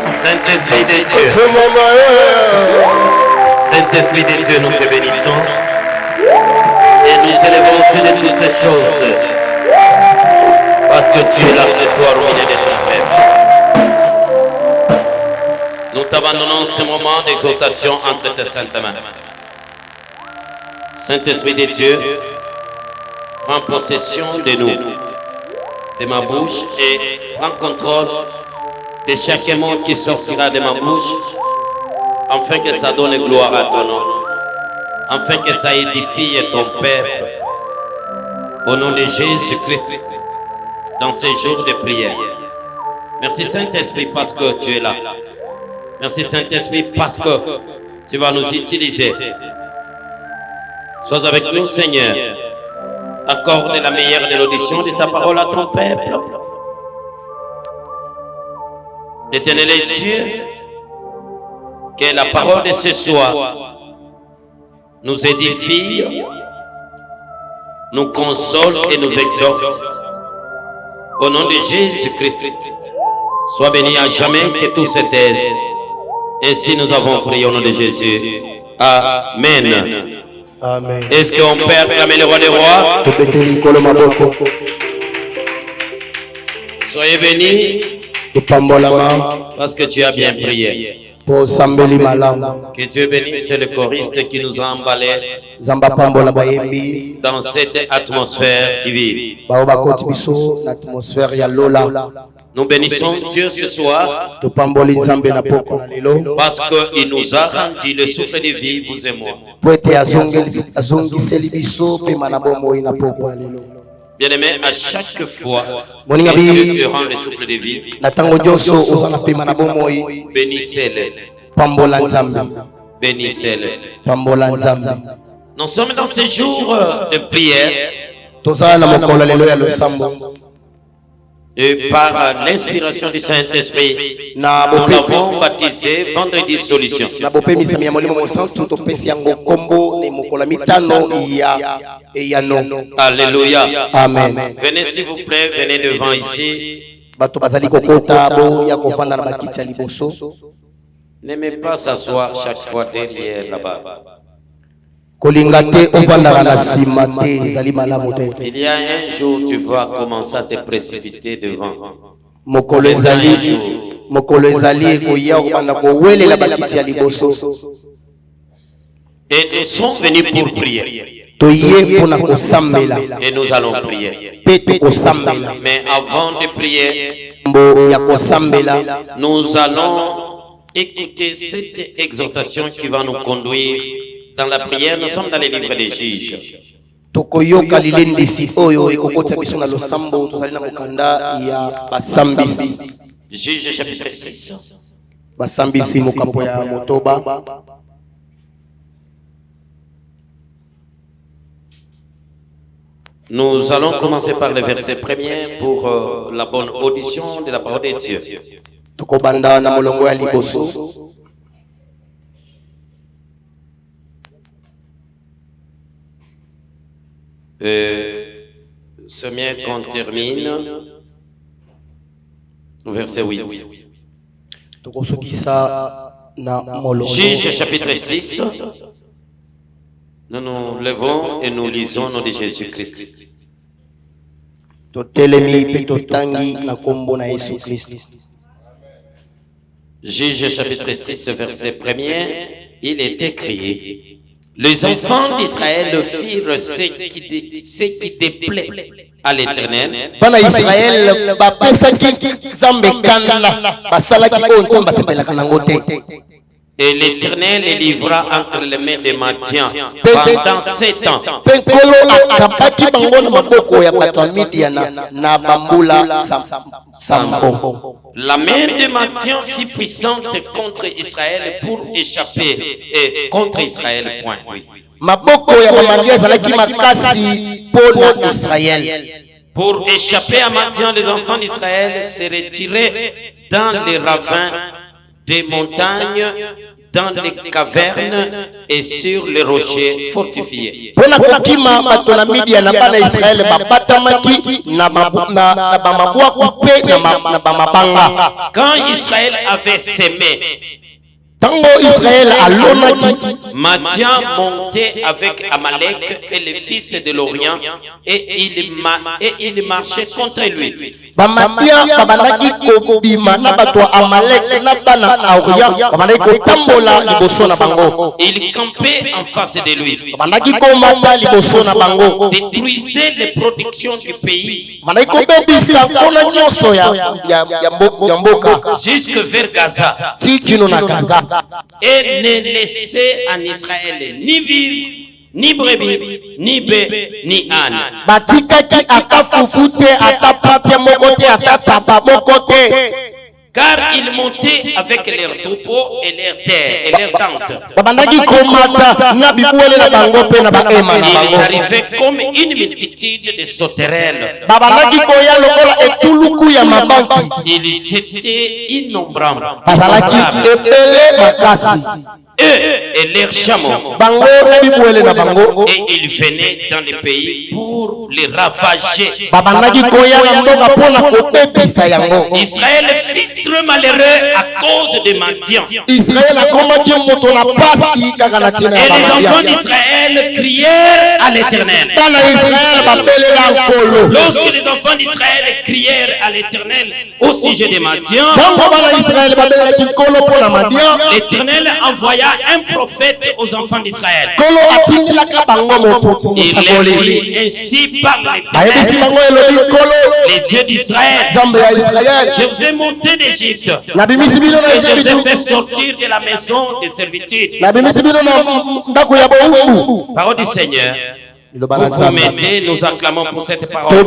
Saint-Esprit de Dieu. Saint-Esprit de Dieu, nous te bénissons et nous t'élevons au-dessus de toutes les choses parce que tu es là ce soir au milieu de ton peuple. Nous t'abandonnons ce moment d'exaltation entre tes saintes mains. Saint-Esprit de Dieu, prends possession de nous, de ma bouche et prends contrôle de chaque mot qui sortira de ma bouche, afin que ça donne gloire à ton nom, afin que ça édifie ton peuple. Au nom de Jésus-Christ, dans ces jours de prière. Merci Saint-Esprit parce que tu es là. Merci Saint-Esprit parce que tu vas nous utiliser. Sois avec nous, Seigneur. Accorde la meilleure de l'audition de ta parole à ton peuple. Éternel Dieu, que la parole de ce soir nous édifie, nous console et nous exhorte. Au nom de Jésus-Christ, sois béni à jamais, que tout se taise. Ainsi nous avons prié au nom de Jésus. Amen. Amen. Est-ce qu'on peut acclamer le roi des rois? Soyez bénis parce que tu as bien prié. Que Dieu bénisse le choriste qui nous a emballés dans cette atmosphère divine. Nous bénissons Dieu ce soir parce qu'il nous a rendu le souffle de vie, vous et moi. Bien-aimé, à chaque fois que Dieu te rend le souffle de vie, bénissez-le. Bénissez-le. Nous sommes dans ces jours de prière et par l'inspiration du Saint-Esprit, nous l'avons baptisé Vendredi Solution. Alléluia. Amen. Venez s'il vous plaît, venez devant ici. N'aimez pas s'asseoir chaque fois derrière là-bas. Il y a un jour tu vas commencer à te précipiter devant. Et nous sommes venus pour prier. Et nous allons prier. Mais avant de prier, nous allons écouter cette exhortation qui va nous conduire dans la prière. Nous sommes dans les livres des Juges. Juges chapitre 6. Nous allons commencer par le verset premier pour la bonne audition de la parole de Dieu. C'est bien qu'on termine au verset 8. Juge chapitre 6, Nous nous levons et nous lisons au nom de Jésus-Christ. Juge chapitre 6, verset 1er, il est écrit: les enfants d'Israël firent ce qui déplaît à l'Éternel. Et l'Éternel les livra entre les mains des Madians pendant 7 ans. La main des Madians fut puissante contre Israël pour échapper et contre Israël. Point. Oui. Pour échapper à Madian, les enfants d'Israël se retiraient dans les ravins des montagnes, dans les cavernes et sur les rochers fortifiés. Quand Israël avait sémé, Madian montait avec Amalek et les fils de l'Orient et il marchait contre lui. Il campait en face de lui, détruisait les productions du pays jusque vers Gaza, et ne laissait en Israël ni vivre, ni brebis, ni bœufs, ni ânes. Car ils montaient avec leurs troupeaux et leurs terres et leurs tentes. Ils arrivaient comme une multitude de sauterelles. Ils étaient innombrables. Eux et leurs chameaux. Et ils venaient dans le pays pour les ravager. Israël fut très malheureux à cause de Madian. Et les enfants d'Israël crièrent à l'Éternel. Lorsque les enfants d'Israël crièrent à l'Éternel au sujet de Madian, l'Éternel envoya un prophète aux enfants d'Israël. Il les dit ainsi par l'Éternel, les dieux d'Israël: je vous ai monté d'Égypte et je vous ai fait sortir de la maison de servitude. Parole du Seigneur. Vous vous mettez, nous acclamons pour cette parole.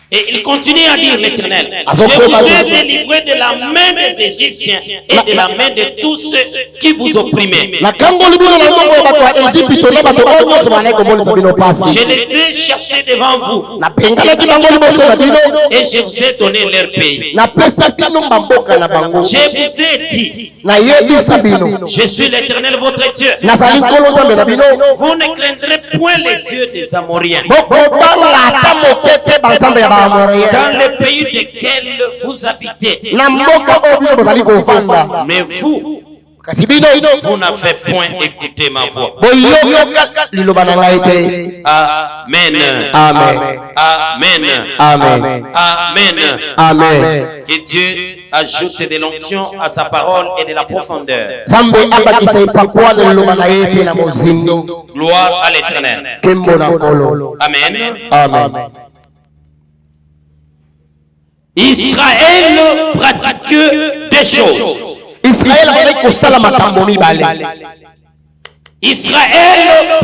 Et il continue à dire, l'Éternel: je vous ai délivré de la main des Égyptiens et de la main de tous ceux qui vous opprimaient. Je les ai chassés devant vous et je vous ai donné leur pays. Je vous ai dit: je suis l'Éternel votre Dieu. Vous ne craindrez point les dieux des Amoriens, dans le pays desquels vous habitez. Mais vous n'avez point écouté ma voix. Amen. Amen. Amen. Amen. Amen. Amen. Que Dieu ajoute de l'onction à sa parole et de la profondeur. Gloire à l'Éternel. Amen. Amen. Israël pratique des choses. Israël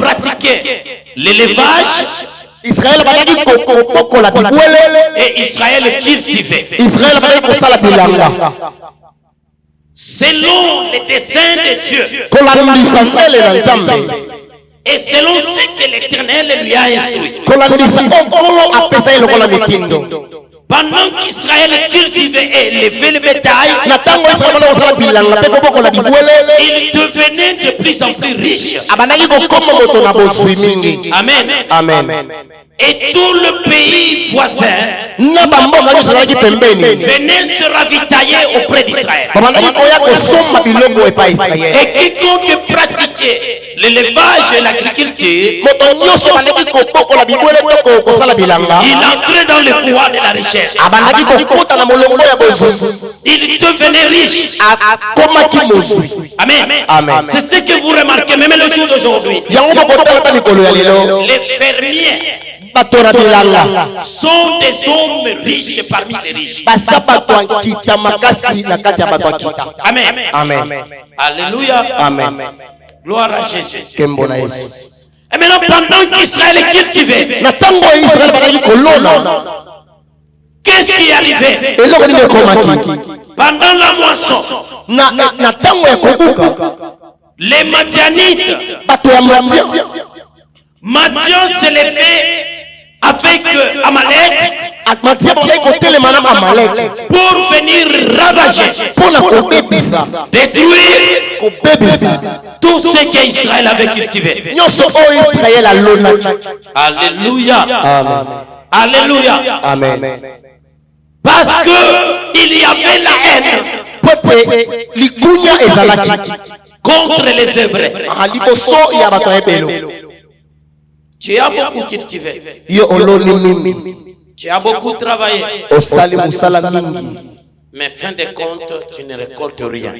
pratiquait l'élevage. Et Israël cultivait. Selon les desseins de Dieu. Et selon ce que l'Éternel lui a instruit. Pendant qu'Israël cultivait et élevait le bétail, il devenait de plus en plus riche. Amen. Amen. Et tout le pays voisin venait se ravitailler auprès d'Israël. Et quiconque pratiquait l'élevage et l'agriculture, il entrait dans le pouvoir de la richesse. Il devenait riche. Amen. Amen. C'est ce que vous remarquez même le jour d'aujourd'hui. Les fermiers sont des hommes riches parmi les riches. Amen. Amen. Alléluia. Amen. Gloire à Jésus. Et maintenant, pendant qu'Israël est cultivé, qu'est-ce qui est arrivé? Pendant la moisson, les Madianites, Madian s'est levé avec Amalek pour venir ravager, détruire tout ce qu'Israël avait cultivé. Alléluia. Alléluia. Amen. Parce que il y avait la haine contre les œuvres. Tu as beaucoup cultivé. Tu as beaucoup travaillé. Mais fin de compte, tu ne récoltes rien.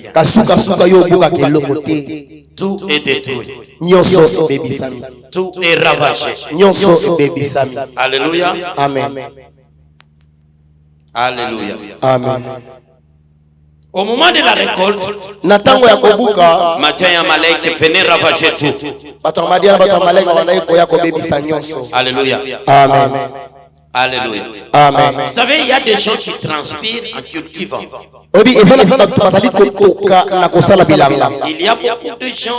Tout est détruit. Tout est ravagé. Alléluia. Amen. Alléluia. Amen. Au moment de la récolte, Madian et Amalek venaient ravager tout. Alléluia. Amen. Alléluia. Amen. Vous savez, il y a des gens qui transpirent en cultivant. Il y a beaucoup de gens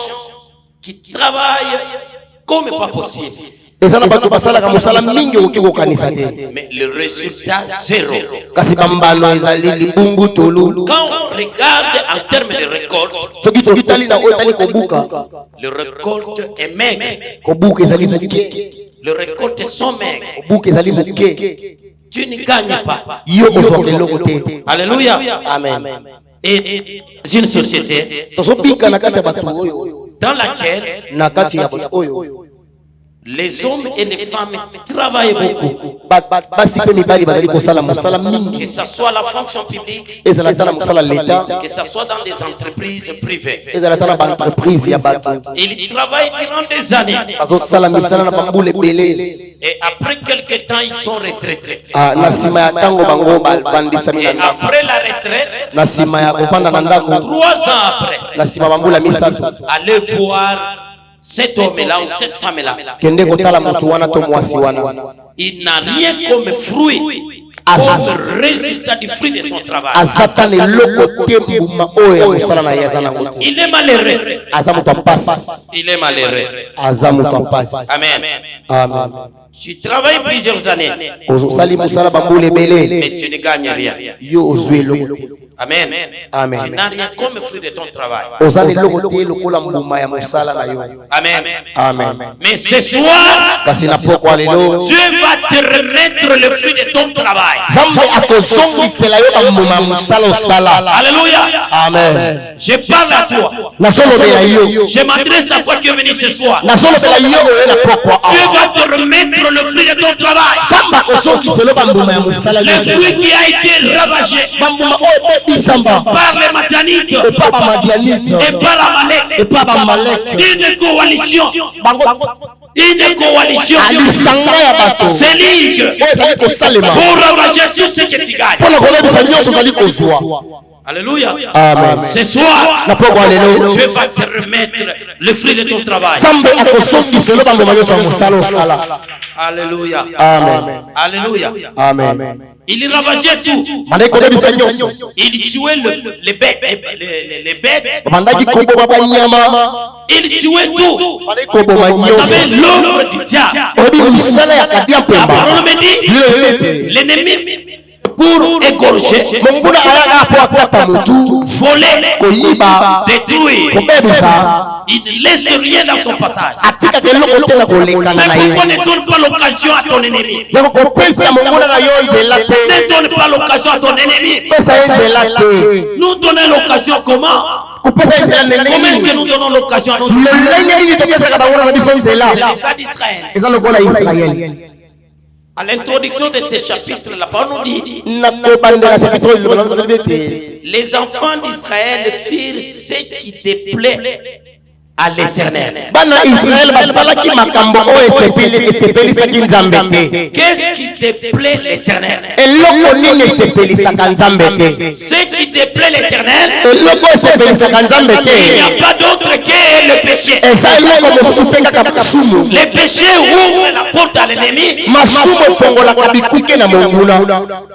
qui travaillent comme pas possible. Mais le résultat, zéro. Quand on regarde en termes de récolte, le récolte est maigre. Le récolte sont maigres. Tu ne gagnes pas. Alléluia. Amen. Et une société dans laquelle les hommes et les femmes travaillent beaucoup. Que ce soit la fonction publique, que ce soit dans des entreprises privées. Ils travaillent durant des années. Et après quelques temps, ils sont retraités. Et après la retraite, 3 ans après, allez voir cet homme-là ou cette femme-là, il n'a rien comme fruit, comme résultat du fruit de son travail. Il est malheureux. Il est malheureux. Amen. Amen. Tu travailles plusieurs années, mais tu ne gagnes rien. Amen. Amen. Tu n'as rien comme fruit de ton travail. Amen. Amen. Mais ce soir, Dieu va te remettre le fruit de ton travail. Alléluia. Amen. Je parle à toi. Je m'adresse à toi qui es venu ce soir. Dieu va te remettre le fruit de ton travail. Le fruit qui a été ravagé par les Madianites et par Amalek. Une coalition se ligue pour ravager tout ce que tu gagnes. Alléluia. Amen. Ce soir, Dieu va te remettre le fruit de ton travail. Alléluia. Amen. Alléluia. Amen. Il ravageait tout. Il tuait les bêtes. Il tuait tout. Avec l'œuvre du diable. La parole me dit, l'ennemi pour égorger, voler, détruire. Il ne laisse rien dans son passage. C'est pourquoi ne donne pas l'occasion à ton ennemi. Ne donne pas l'occasion à ton ennemi. Nous donnons l'occasion comment? Comment est-ce que nous donnons l'occasion à nos ennemis? C'est le cas d'Israël. À l'introduction de ces chapitres, la parole nous dit: les enfants d'Israël firent ce qui déplaît à l'Éternel. Qu'est-ce qui déplaît l'Éternel? Ce qui déplaît l'Éternel, il n'y a pas d'autre que le péché. Le péché ouvre la porte à l'ennemi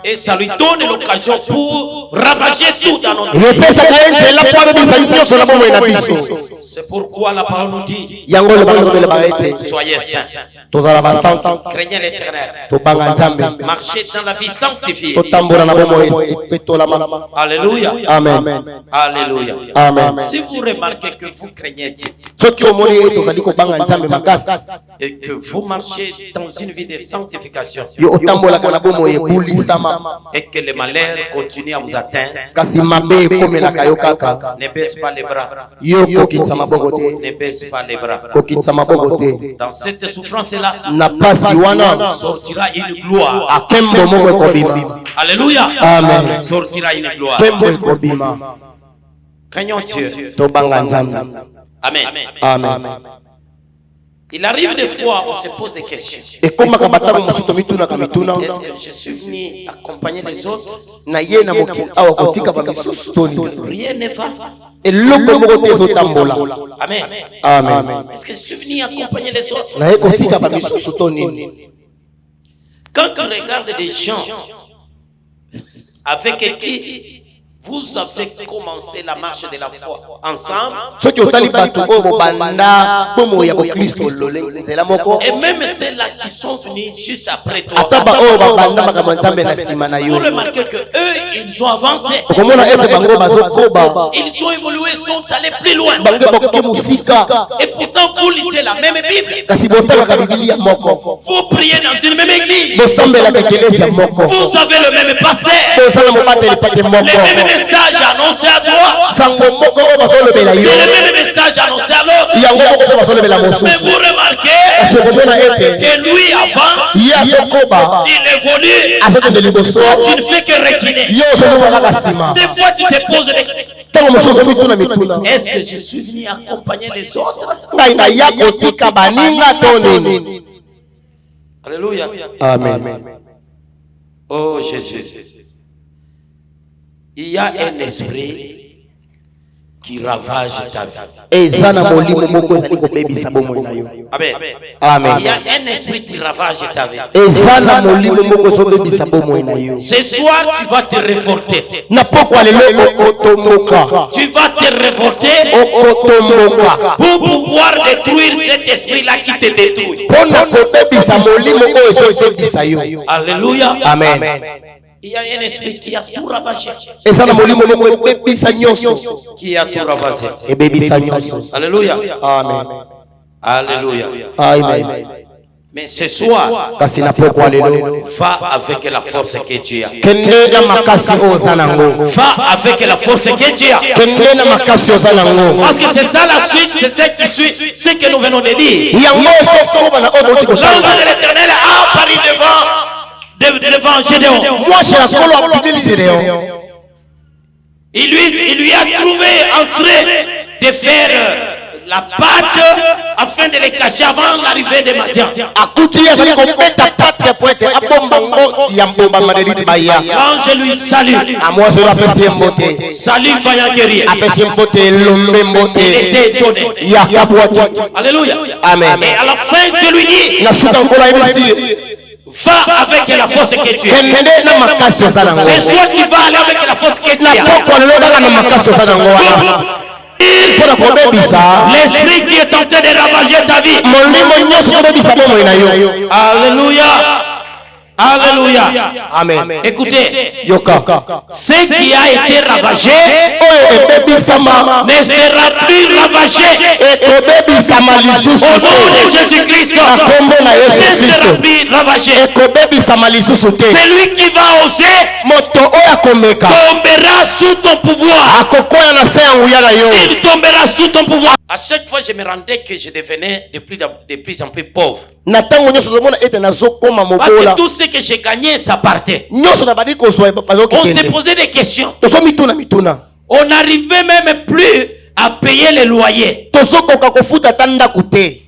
et ça lui donne l'occasion pour ravager tout dans notre vie. C'est pourquoi la parole nous dit: soyez saints, craignez l'Éternel, marchez dans la vie sanctifiée. Alléluia. Amen. Alléluia. Amen. Si vous remarquez que vous craignez Dieu et que vous marchez dans une vie de sanctification et que le malheur continue à vous atteindre, ne baisse pas les bras. Ne baisse pas les bras. Dans cette souffrance-là, sortira une gloire. Alléluia. Amen. Sortira une gloire. Craignons Dieu. Amen. Amen. Il arrive des fois où on se pose des questions. Est-ce que je suis venu accompagner les autres? Rien ne va. Amen. Amen. Est-ce que je suis venu accompagner les autres? Quand tu regardes des gens avec qui vous avez commencé la marche de la foi ensemble, et même ceux-là qui sont venus juste après toi, vous remarquez que eux, ils ont avancé, ils ont évolué, sont allés plus loin, et pourtant vous lisez la même Bible, vous priez dans une même église, vous avez le même pasteur, les mêmes messages annoncés à toi, c'est le même message annoncé à l'autre, mais vous remarquez que lui avance, il évolue, tu ne fais que reculer. Des fois tu te poses des questions: est-ce que je suis venu accompagner les autres? Alléluia. Amen. Oh Jésus. Il y a un esprit qui ravage ta vie. Amen. Amen. Il y a un esprit qui ravage ta vie. Ce soir, tu vas te révolter. Tu vas te révolter pour pouvoir détruire cet esprit-là qui te détruit. Alléluia. Amen. Il y a un esprit qui a tout ravagé. Qui a tout ravagé. Alléluia. Amen. Alléluia. Amen. Mais ce soir, va avec la force que tu as. Va avec la force que tu as. Parce que c'est ça la suite, c'est ce qui suit, ce que nous venons de dire. L'ange de l'Éternel a apparu devant Gédéon. Il lui a trouvé en train de faire la pâte afin de les cacher avant l'arrivée des Madians. L'ange lui salue. Salut vaillant guerrier. Il était étonné. Alléluia. Amen. Et à la fin, je lui dis: va avec la force que tu as. C'est soit tu vas aller avec la force que tu as. L'esprit qui est en train de ravager ta vie. Alléluia. Alléluia. Amen. Écoutez, Yoka. ce qui a été ravagé ne ne sera plus ravagé. Au nom de Jésus-Christ, ne sera plus ravagé. Celui qui va oser tombera sous ton pouvoir. Il tombera sous ton pouvoir. À chaque fois, je me rendais que je devenais de plus en plus pauvre. Parce que tout ce que j'ai gagné, ça partait. On se posait des questions. On n'arrivait même plus à payer les loyers.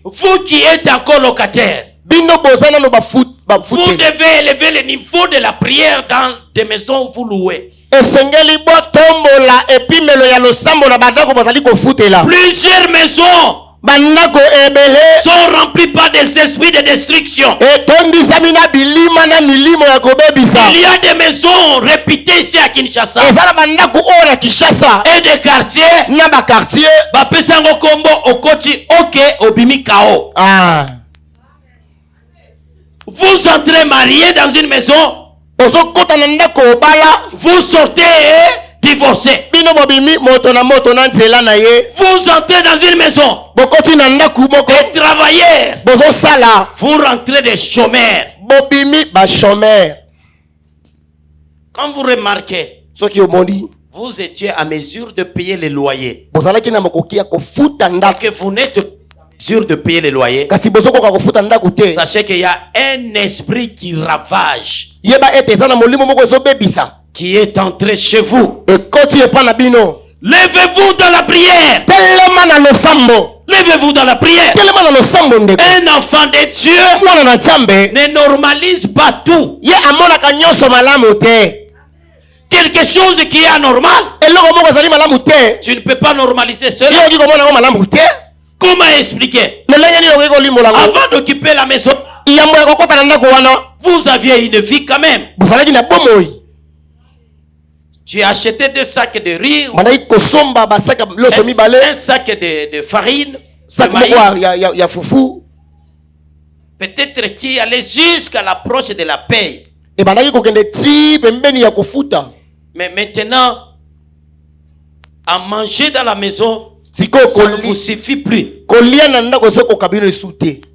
Vous qui êtes encore locataire, vous devez élever le niveau de la prière dans des maisons où vous louez. Plusieurs maisons sont remplies par des esprits de destruction. Il y a des maisons réputées ici à Kinshasa et des quartiers Bapesango Kombo Okoti Oke Obimi Kao. Vous entrez marié dans une maison, vous sortez et divorcé. Vous entrez dans une maison, des travailleurs, vous rentrez des chômeurs. Quand vous remarquez, vous étiez à mesure de payer les loyers, que vous n'êtes pas sûr de payer les loyers, sachez qu'il y a un esprit qui ravage, qui est entré chez vous. Levez-vous dans la prière. Levez-vous dans la prière. Un enfant de Dieu ne normalise pas tout. Quelque chose qui est anormal, tu ne peux pas normaliser cela. Comment expliquer? Avant d'occuper la maison, vous aviez une vie quand même. Tu as acheté 2 sacs de riz, un sac de farine, de maïs. Peut-être qu'il allait jusqu'à l'approche de la paye. Mais maintenant, à manger dans la maison, ça ne vous suffit plus.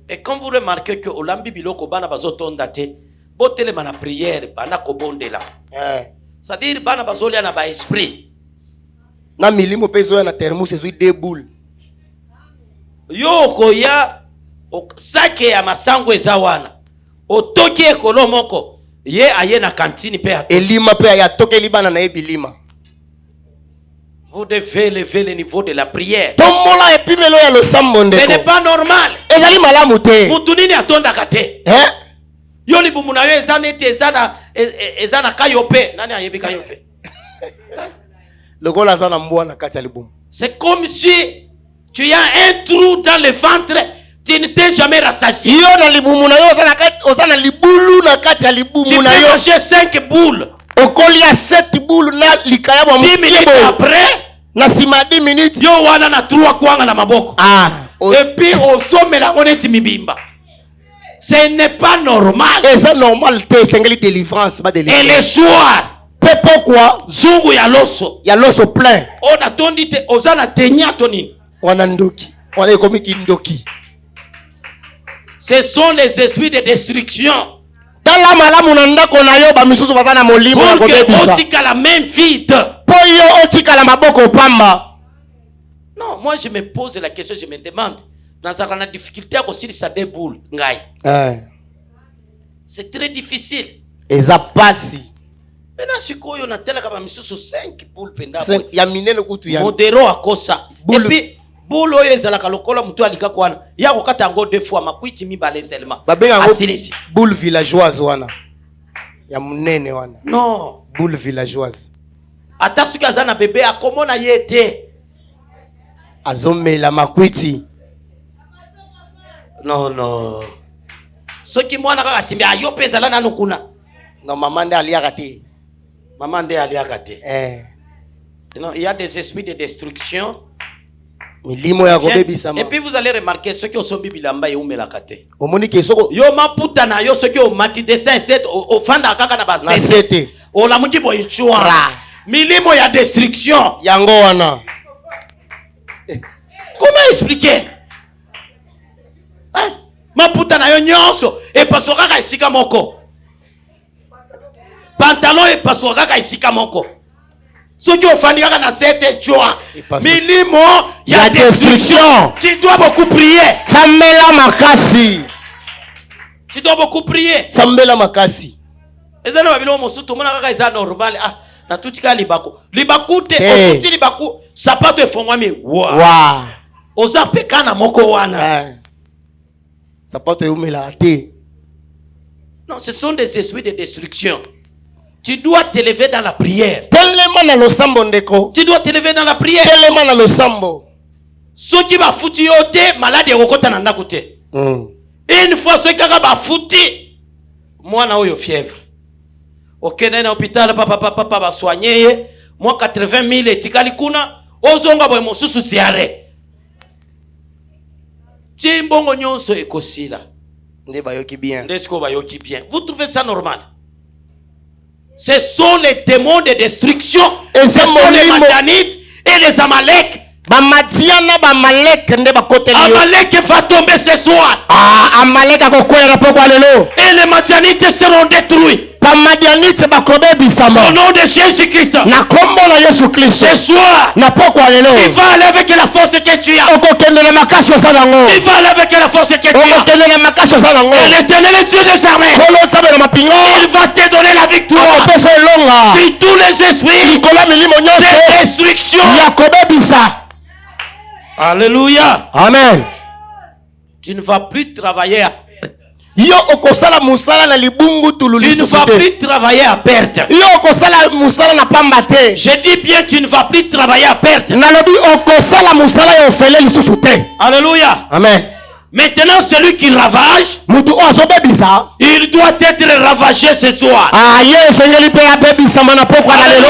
Et quand vous remarquez que Olambi Biloko Bana Bazotonda te, botele mana prière, bana kobondela. C'est-à-dire bana bazolia na ba esprit. Na milimo pezo na thermos ezui 2 boules. Yo koya sake ya masango ezawana. Otoki ekolo moko. Ye aye na cantine pe ato. Elima pe ya toke libana na ebilima. Vous devez lever le niveau de la prière. Ce n'est pas normal. Mutunini atonda kate. Yo libumu na yo ezana ete ezana kayope. Nani ayebi kayope? C'est comme si tu as un trou dans le ventre, tu ne t'es jamais rassasié. Tu peux manger 5 boules. 10 minutes après, na sima 10 minutes yo wana na 3 kwanga na maboko. Et puis au sommet la honnête mibimba. Ce n'est pas normal. Et c'est normal te délivrance pas délivrance. Et le soir, pourquoi zungu ya loso plein. On a tondi te ozana tenya tonini. Wana ndoki. Wana komiki ndoki. Ce sont les esprits de destruction. Dans la malamu nandako na yo ba misusu bazana molimo ya kobebisa. Otika la main vide. Poyo otika la maboko pamba. Non, moi je me pose la question, je me demande. Dans la difficulté à aussi ça des boules, c'est très difficile. Et ça passe. Maintenant si ko yo na tela kama misusu 5 boules penda. Ya minene kutu ya. Modero akosa. Et puis boule oyo ezalaka lokola mutu alika kwana. Ya kokata ngo 2 fois makwiti mibale seulement. Asilisi. Boule villageoise wana. Ya munene wana. Non, boule villageoise. Ata suka zana bébé akomona yete. Azomela makwiti. Non. Ce qui mwana kaka simbi ayo pesa la nanu kuna. Non, maman nde aliaka te. Maman nde aliaka te. Non, il y a des esprits de destruction. milimo ya kobebisama. Et puis vous allez remarquer ceux qui ont bilamba et umelakate. Omoni ke soko Yo maputa na yo ceux qui ont mati dessin set au fanda kaka na na basete. sete. O la muki boy chua. Milimo ya destruction. Yango wana. Comment expliquer? Hein? Maputa na yo nyonso e paso kaka isika moko. Pantalon e paso kaka isika moko. Ceux qui ont fait na sete chua. Milimo ya destruction. Tu dois beaucoup prier. Sambela makasi. Tu dois beaucoup prier. Sambela makasi. Ezana babilo mosuto mona kaka eza normal. Ah, na tutika libako. Libaku te, okuti libaku, sapato efongwami. Wa. Oza peka na moko wana. Sapato umela te. Non, ce sont des esprits de destruction. Tu dois t'élever dans la prière. Telema na losambo ndeko. Tu dois t'élever dans la prière. Telema na losambo. Ceux qui va foutu yote, malade ekokota na ndako te. Une fois ceux qui va foutu, moi na oyo fièvre. Ok, na hôpital papa va soigner. Moi 80 000 etikali kuna. Ozonga boy mosusu tiare. Timbongo nyonso ekosila. Nde bayoki bien. Ndesko bayoki bien. Vous trouvez ça normal? Ce sont les démons de destruction. Et ce sont les Madianites et les Amalek. Bamadiana Bamalek nde bakote liyo. Amalek va tomber ce soir. Amalek akokwera poko lelo. Et les Madianites seront détruits. Bamadianite bakobebisama. Au nom de Jésus-Christ. Na kombo na Yesu Kristo. Ce soir. Na poko lelo. Tu vas aller avec la force que tu as. Okokende na makasi osanango. Tu vas aller avec la force que tu as. Okokende na makasi osanango. Et l'Éternel Dieu des armées. Kolo sabe na mapingo. Il va te donner la victoire. Akopeso elonga. Si tous les esprits Nikola milimo nyonso. de destruction. Ya kobebisa. Alléluia. Amen. Tu ne vas plus travailler à Yo okosala musala na libungu tululi. Tu ne vas plus travailler à perte. Yo okosala musala na pambate. Je dis bien tu ne vas plus travailler à perte. Nalobi okosala musala yo fele lisusu te. Alléluia. Amen. Maintenant celui qui ravage, mutu azobebisa, il doit être ravagé ce soir. Ye sengeli pe abebisa mana poko na lelo.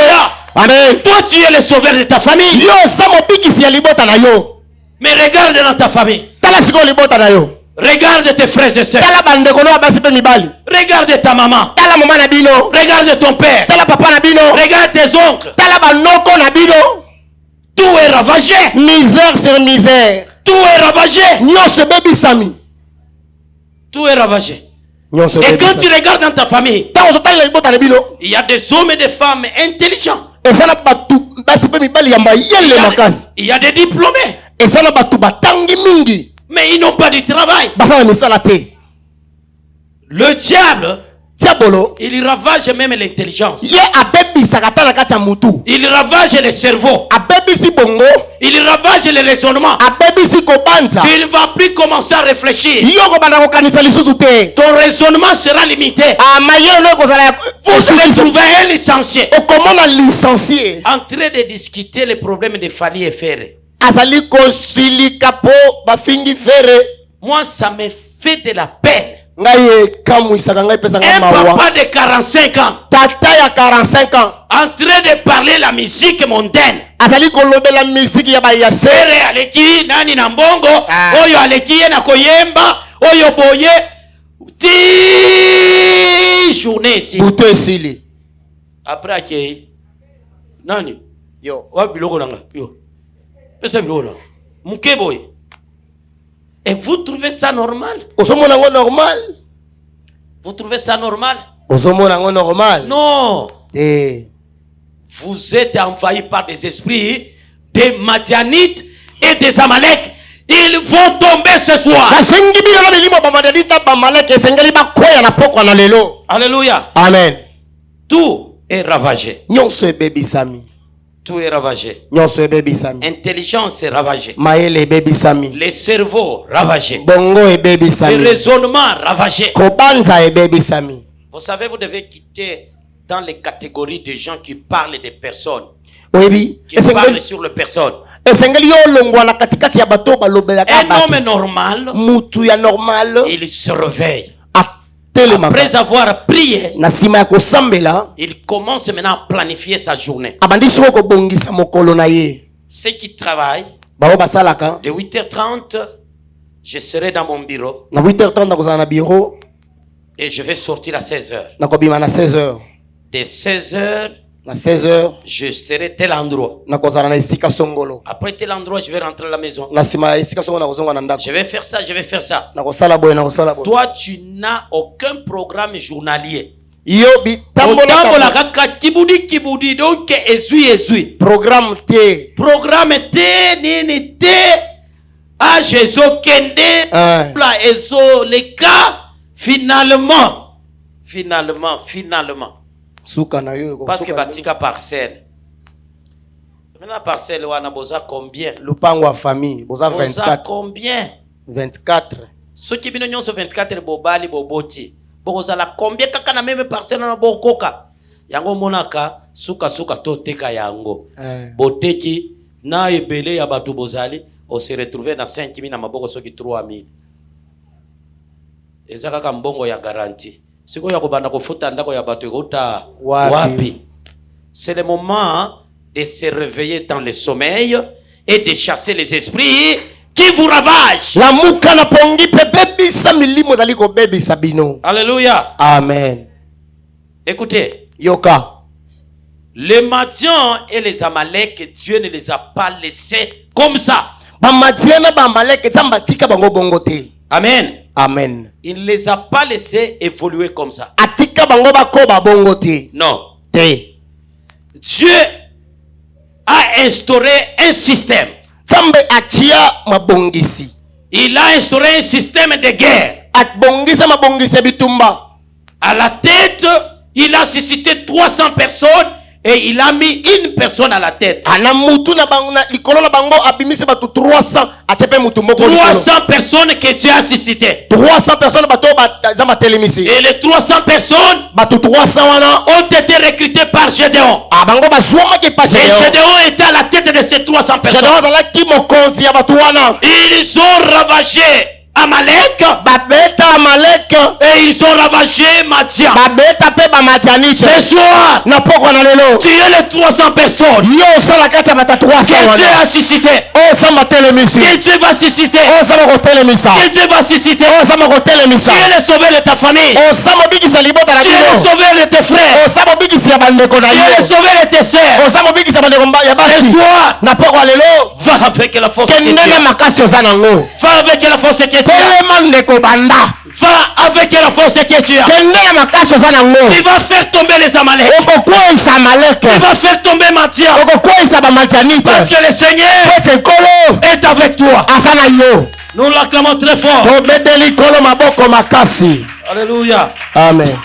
Amen. Toi tu es le sauveur de ta famille. Yo samo bikisi ya libota na yo. Mais regarde dans ta famille. Tala siko libota na yo. Regarde tes frères et sœurs. Tala bandeko no abasi pe mibali. Regarde ta maman. Tala mama na bino. Regarde ton père. Tala papa na bino. Regarde tes oncles. Tala banoko na bino. Tout est ravagé. Misère sur misère. Tout est ravagé. Nyonso bebisami. Tout est ravagé. Nyonso et bebisami. quand tu regardes dans ta famille, il y a des hommes et des femmes intelligents. Il y a des diplômés. Mais ils n'ont pas de travail. Le diable, il ravage même l'intelligence. Il ravage le cerveau. Il ravage le raisonnement. Tu ne vas plus commencer à réfléchir. Ton raisonnement sera limité. Vous allez trouver un licencié en train de discuter les problèmes de Fali et Ferre. Moi, ça me fait de la peine. Un papa de 45 ans en train de parler la musique mondaine. Ferre aleki nani na mbongo, oyo aleki ye na koyemba, oyo boye ti journée ici. Après akei nani yo wa biloko nanga yo pesa biloko nanga muke boye. Et vous trouvez ça normal? Normal. Vous trouvez ça normal? Normal. Non. Vous êtes envahi par des esprits, des Madianites et des Amalek. Ils vont tomber ce soir. Alléluia. Amen. Tout est ravagé. Tout est ravagé. Intelligence est ravagée. Les cerveaux ravagés. Le raisonnement ravagé. Vous savez, vous devez quitter dans les catégories de gens qui parlent des personnes. Qui parlent sur les personnes. Un homme normal, il se réveille. Après avoir prié, il commence maintenant à planifier sa journée. Ceux qui travaillent, bao basalaka De 8h30, je serai dans mon bureau na 8h30 nakozala na bureau et je vais sortir à 16h. nakobima na 16h. De 16h, Na 16h je serai tel endroit. nakozala na esika songolo. Après tel endroit, je vais rentrer à la maison. Na sima ya esika songolo nakozonga na ndako. Je vais faire ça, je vais faire ça. Nakosala boye nakosala boye. Toi, tu n'as aucun programme journalier. Yo Otambola bitambola kaka kibudi donc ezui. programme te. Programme te nini te. Ah, Jésus kende. La ezo les cas. Finalement. Suka na yo. Parce que batika parcelle. Maintenant parcelle wana boza combien? Lupango wa famille boza Boza 24. combien? 24. Ceux qui bino nyonso 24 bobali boboti. Bokozala combien kaka na même parcelle na bokoka. Yango monaka suka to teka yango. Boteki na ebele ya batu bozali, on se retrouver na 5000 na maboko soki 3000. Eza kaka mbongo ya garantie. Siko ya kobanda kofuta ndako ya batu ekota wapi. C'est le moment de se réveiller dans le sommeil et de chasser les esprits qui vous ravagent. La muka na pongi pe bebisa milimo zali ko bebisa bino. Alléluia. Amen. Écoutez. Yoka. Les Madians et les Amalek, Dieu ne les a pas laissés comme ça. Ba Madiana ba Amalek zamba tika bango bongo te. Amen. Amen. Il ne les a pas laissés évoluer comme ça. Atika bango bako ba bongo te. Non. Te. Dieu a instauré un système. Sambe achia mabongisi. Il a instauré un système de guerre. At bongisa mabongisi bitumba. À la tête, il a suscité 300 personnes et il a mis une personne à la tête. Ana mutu na bango na likolo na bango abimisi batu 300 achepe mutu moko. 300 personnes que Dieu a suscité. 300 personnes bato zama telemisi. Et les 300 personnes batu 300 wana ont été recrutées par Gédéon. Bango bazwama ke pa Et Gédéon était à la tête de ces 300 personnes. Gédéon zala ki mokonzi ya batu wana. Ils ont ravagé Amalek, babeta Amalek, et ils ont ravagé Madian. Babeta pe ba Madianite. Ce soir, na poko na lelo. Tu es les 300 personnes. Yo sala kati bata 300 wana. Que Dieu a suscité. Oh sama telemisi. Que Dieu va susciter. Oh sama ko telemisa. Que Dieu va susciter. Oh sama ko telemisa. Tu es le sauveur de ta famille. Oh sama bigisa libota la Tu es le sauveur de tes frères. Oh sama bigisa ya bandeko na yo. Tu es le sauveur de tes sœurs. Oh sama bigisa bandeko ya basi. Ce soir, na poko lelo. Va avec la force que tu as. Va avec la force que tu as. Va avec la force que tu as. Tu vas faire tomber les Amalek. Tu vas faire tomber Madian. Parce que le Seigneur est avec toi. Nous l'acclamons très fort. Alléluia. Amen.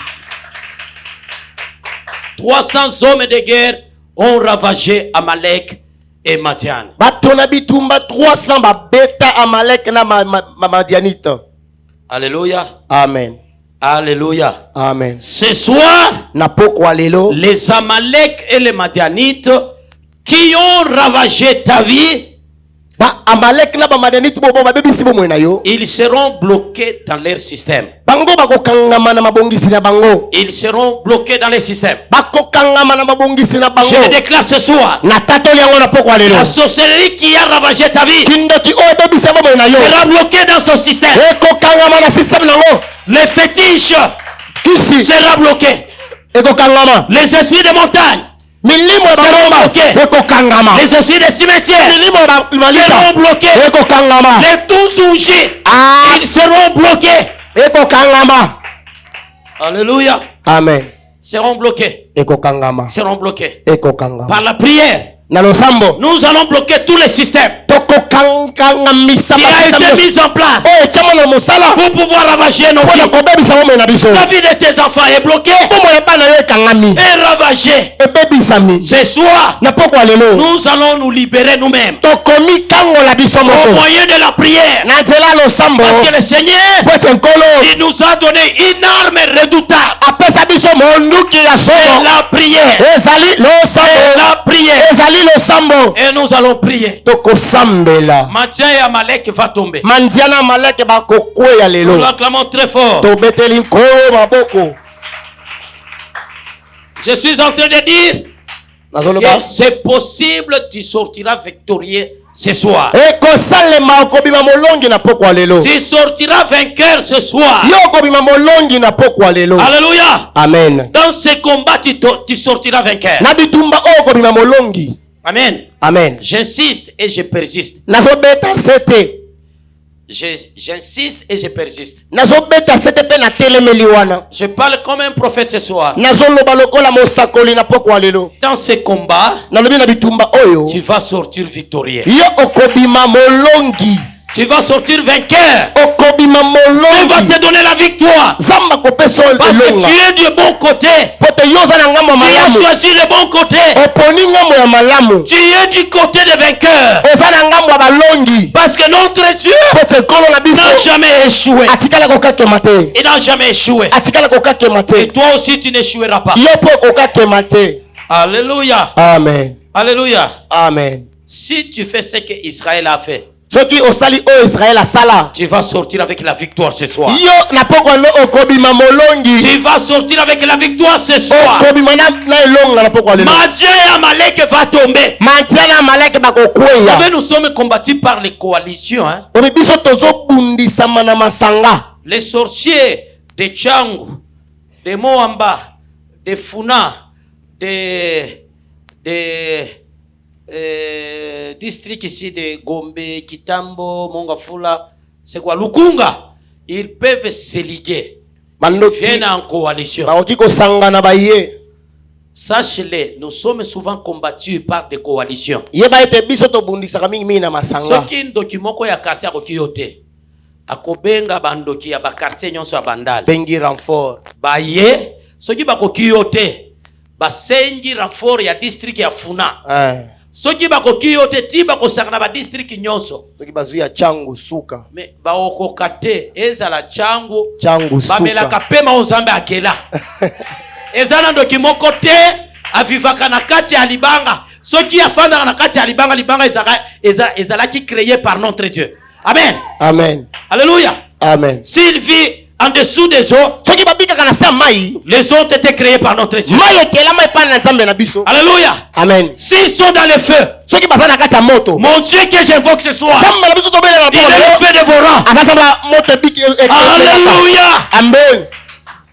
300 hommes de guerre ont ravagé Amalek et Madian. Batona bitumba 300 babeta Amalek na Madianite. Alléluia. Amen. Alléluia. Amen. Ce soir, les Amalek et les Madianites qui ont ravagé ta vie, ils seront bloqués dans leur système. Ils seront bloqués dans les systèmes. Je le déclare ce soir. La sorcellerie qui a ravagé ta vie sera bloquée dans son système. Les fétiches sera bloqué. Les esprits de montagne seront bloqués. Les esprits des cimetières seront bloqués. Les tous ungis, ils seront bloqués. Alléluia. Amen. Seront bloqués. Seront bloqués. Par la prière, nous allons bloquer tous les systèmes qui a été mis en place pour pouvoir ravager nos vies. La vie de tes enfants est bloquée et ravagée. Ce soir, nous allons nous libérer nous-mêmes au moyen de la prière. Parce que le Seigneur, il nous a donné une arme redoutable. C'est la prière. C'est la prière. Et nous allons prier. Madian et Amalek va tomber. Nous l'acclamons très fort. Je suis en train de dire que c'est possible, tu sortiras victorieux ce soir. ekosalema okobima molongi na pokwa lelo. Tu sortiras vainqueur ce soir. Yo okobima molongi na pokwa lelo. Alléluia. Amen. Dans ce combat, tu sortiras vainqueur. Na bitumba okobima molongi. Amen. Amen. J'insiste et je persiste. Nazobeta sete. J'insiste et je persiste. Nazobeta sete pe na telemeli wana. Je parle comme un prophète ce soir. Nazoloba lokola mosakoli na pokwa lelo. Dans ce combat, nalobi na bitumba oyo. tu vas sortir victorieux. Yo okobima molongi. Tu vas sortir vainqueur. Okobima molongi. Dieu va te donner la victoire. Zamba kopeso elonga. Parce que tu es du bon côté. Pote yoza na ngambo Tu as malamu. choisi le bon côté. Oponi ngambo ya malamu. Tu es du côté des vainqueurs. Oza na ngambo ya balongi. Parce que notre Dieu Pote kolo na biso. n'a jamais échoué. Atikala kokakema te. Il n'a jamais échoué. Atikala kokakema Et te. toi aussi tu n'échoueras pas. Yo po kokakema te. Alléluia. Amen. Alléluia. Amen. Si tu fais ce que Israël a fait, Soki osali o Israël asala. tu vas sortir avec la victoire ce soir. Yo na pokwa no okobima molongi. Tu vas sortir avec la victoire ce soir. Okobima na elonga na pokwa lelo. Madian et Amalek va tomber. Mantiana malaki Vous bakokweya. savez, nous sommes combattus par les coalitions. Hein? Obi biso tozobundisama na masanga. Les sorciers de Tchangu, de Moamba, de Funa, de district ici de Gombe, Kitambo, Mongafula, c'est quoi, Lukunga. Ils peuvent se liguer. Ils viennent en coalition. Baoki kosangana baye. Sachez-le, nous sommes souvent combattus par des coalitions. Yeba ete biso tobundisaka mingi na masanga. Soki ndoki moko ya quartier akoki yo te, akobenga bandoki ya ba quartier nyonso ya bandale. Bengi renfort. Baye, soki bakoki yo te, basengi renfort ya district ya Funa. Soki bakoki yo te, ti bakosangana ba district nyonso. Soki bazuya changu suka. Me baokoka te, ezala changu Suka. bamelaka pema ozambe akela. Ezana ndoki moko te avivaka na kati ya libanga. Soki afandaka na kati ya libanga, libanga ezalaki créé par notre Dieu. Amen. Amen. Alléluia. Amen. S'il vit en dessous des eaux, Soki babika kana sa mai. les eaux ont été créées par notre Dieu. Mai ekela mai pa na nzambe na biso. Alléluia. Amen. S'ils sont dans le feu, Soki baza na kati ya moto. mon Dieu que j'invoque ce soir, Zamba na biso tobela na il est le feu dévorant. Akasamba moto biki. Alléluia. Amen.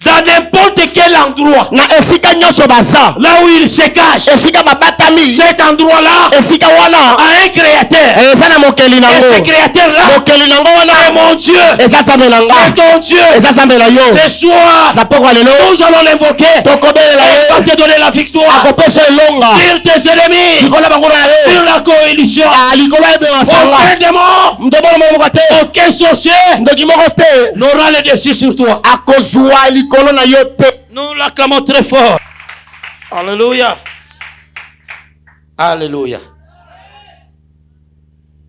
Dans n'importe quel endroit, Na esika nyonso baza. là où il se cache, Esika babatami. cet endroit-là Esika wana. a un créateur. Eza na mokeli Et nango. ce créateur-là, Mokeli nango c'est wana. mon Dieu. Eza sambe nanga. C'est ton Dieu. Eza sambe na yo. Ce soir, Na pokwa lelo. nous allons l'invoquer. Tokobelela Il va ye. te donner la victoire Akopesa elonga. sur tes ennemis, Likola bango na ye. sur la coalition. Likolo ebe masanga. Aucun démon, Mtobolo moko te. aucun sorcier Ndoki moko te. n'aura le dessus sur toi. Akozwa likolo na yo te. Nous l'acclamons très fort. Alléluia. Alléluia.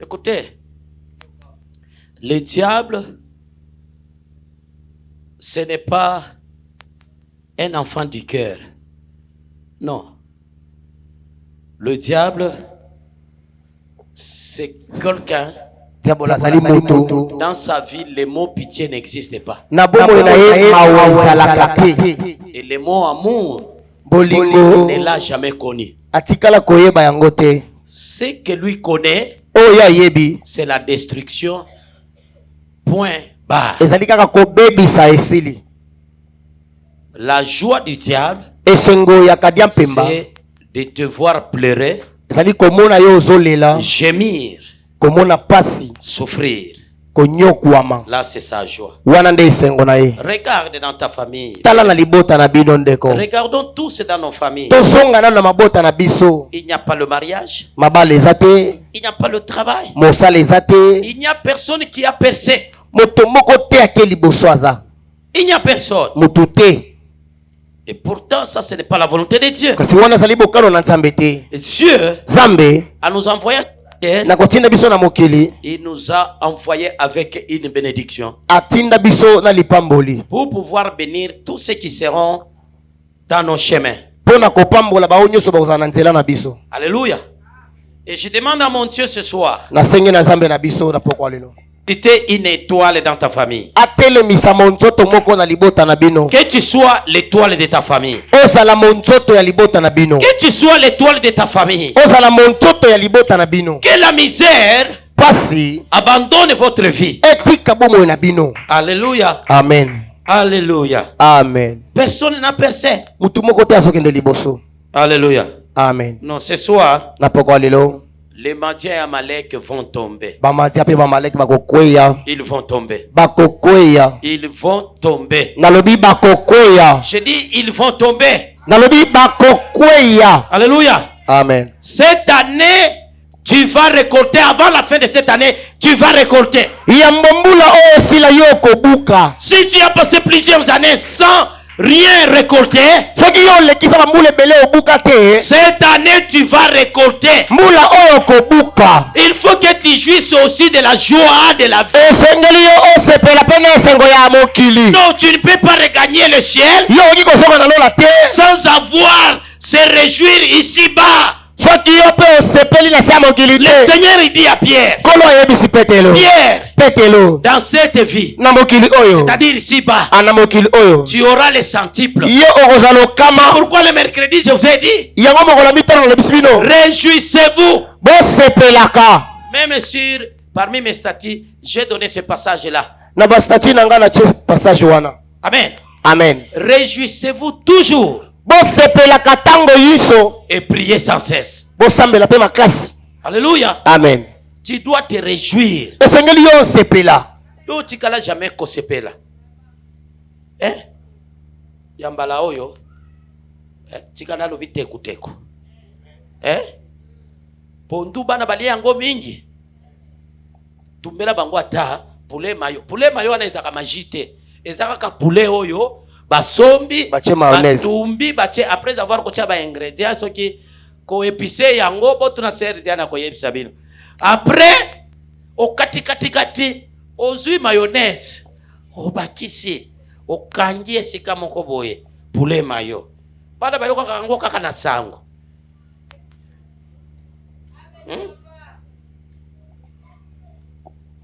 Écoutez, le diable, ce n'est pas un enfant du cœur. Non. Le diable, c'est quelqu'un. Diabola zali moto. Dans sa vie, le mot pitié n'existe pas. Na bomo na ye mawezalaka te. Et le mot amour Bolingo ne l'a jamais connu. atikala koyeba yango te. Ce que lui connaît, Oyo ayebi c'est la destruction. Point barre. ezali kaka kobebisa esili. La joie du diable, Esengo ya kadia mpemba c'est de te voir pleurer, ezali komona yo ozolela, gémir, komona pasi, souffrir. konyokwama. Là, c'est sa joie. Wana nde esengo na ye. Regarde dans ta famille. Tala na libota na bino ndeko. Regardons tous dans nos familles. Tosonga na mabota na biso. Il n'y a pas le mariage. Mabale eza te. Il n'y a pas le travail. Mosala eza te. Il n'y a personne qui a percé. Moto moko te ake liboso aza. Il n'y a personne. Moto te. Et pourtant, ça, ce n'est pas la volonté de Dieu. Kasi wana zali bokano na nzambe te. Dieu Zambe a nous envoyé. na kotinda biso na mokili. Il nous a envoyé avec une bénédiction Atinda biso na lipamboli. pour pouvoir bénir tous ceux qui seront dans nos chemins. Pona kopambola ba onyoso ba na nzela na biso. Alléluia. Et je demande à mon Dieu ce soir, Na senge na nzambe na biso na pokwa lelo. tu es une étoile dans ta famille. atelemisa monzoto moko na libota na bino. Que tu sois l'étoile de ta famille. Ozala monzoto ya libota na bino. Que tu sois l'étoile de ta famille. Ozala monzoto ya libota na bino. Que la misère Pasi abandonne votre vie. etika bomoi na bino. Alléluia. Amen. Alléluia. Amen. Personne n'a percé. Mutu moko te azokende liboso. Alléluia. Amen. Non, ce soir, Na pokwa lelo les Madiens et Amalek vont tomber. bamatia pe bamaleki bakokweya. Ils vont tomber. Bakokweya. Ils vont tomber. Nalobi bakokweya. Je dis, ils vont tomber. Nalobi bakokweya. Alléluia. Amen. Cette année, tu vas récolter. Avant la fin de cette année, tu vas récolter. Yambombula o sila yo kobuka. Si tu as passé plusieurs années sans rien récolter, Soki yo lekisa bambula ebele obuka te. cette année, tu vas récolter. Mbula oyo kobuka. Il faut que tu jouisses aussi de la joie de la vie. Esengeli yo osepela pe na esengo ya mokili. Non, tu ne peux pas regagner le ciel Yo oki kozonga na lola te. sans avoir se réjouir ici-bas. Soki yo pe osepeli na se ya mokili Le te. Seigneur il dit à Pierre, Kolo ayebisi petelo. Pierre, Petelo. dans cette vie, Na mokili oyo. c'est-à-dire ici-bas, Ana mokili oyo. tu auras les centiples. Yo okozala okama. Pourquoi le mercredi, je vous ai dit, Yango mokolo mitano na bisibino. réjouissez-vous. Bosepelaka. Même sur, parmi mes statuts, j'ai donné ce passage-là. Na bastati na nga na tie passage wana. Amen. Amen. Réjouissez-vous toujours Bosepelaka tango yiso. et priez sans cesse. Bosambela pe makasi. Alléluia. Amen. Tu dois te réjouir. Esengeli yo osepela. Yo tikala jamais kosepela. Yambala oyo. Tikala lobi teku teku. Pondu bana bali yango mingi. Tumbela bango ata poulet mayo. Poulet mayo wana ezaka majite. Ezaka ka poulet oyo basombi Bache mayonnaise. batumbi bache après avoir kocha ba ingrédients soki ko épicé yango botu na serre diana ko yebisa bino. Après au kati ozui mayonnaise obakisi okangi esika moko boye poulet mayo bana bayoka kango kaka na sango.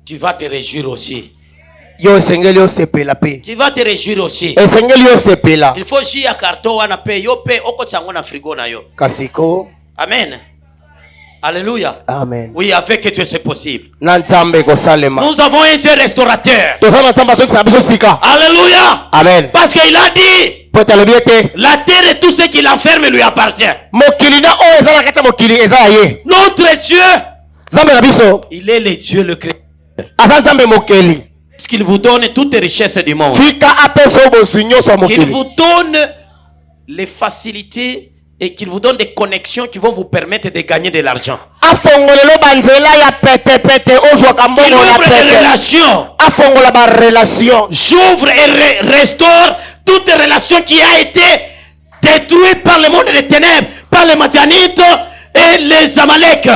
Tu vas te réjouir aussi. Yo esengeli osepela pe. Tu vas te réjouir aussi. Esengeli osepela. Il faut jouer à carton wana pe yo pe okotsango na frigo na yo. Kasiko. Amen. Alléluia. Amen. Oui, avec Dieu c'est possible. Na nzambe kosalema. Nous avons un Dieu restaurateur. Tozana nzambe azokisa biso sika. Alléluia. Amen. Parce qu'il a dit, Po talobi ete la terre et tout ce qui l'enferme lui appartient. mokili na oyo eza na kati ya mokili eza ya ye. Notre Dieu, Nzambe na biso il est le Dieu, le Créateur. aza nzambe mokeli. Est-ce qu'il vous donne toutes les richesses du monde? Tika apesa oyo bozwi nyonso ya Qu'il mokili. vous donne les facilités et qu'il vous donne des connexions qui vont vous permettre de gagner de l'argent. Afongolelo banzela ya pete pete ozwaka Il mbongo ya ouvre des pete. relations. Afongola ba relation. J'ouvre et restaure toute relation qui a été détruite par le monde des ténèbres, par les Madianites et les Amalek.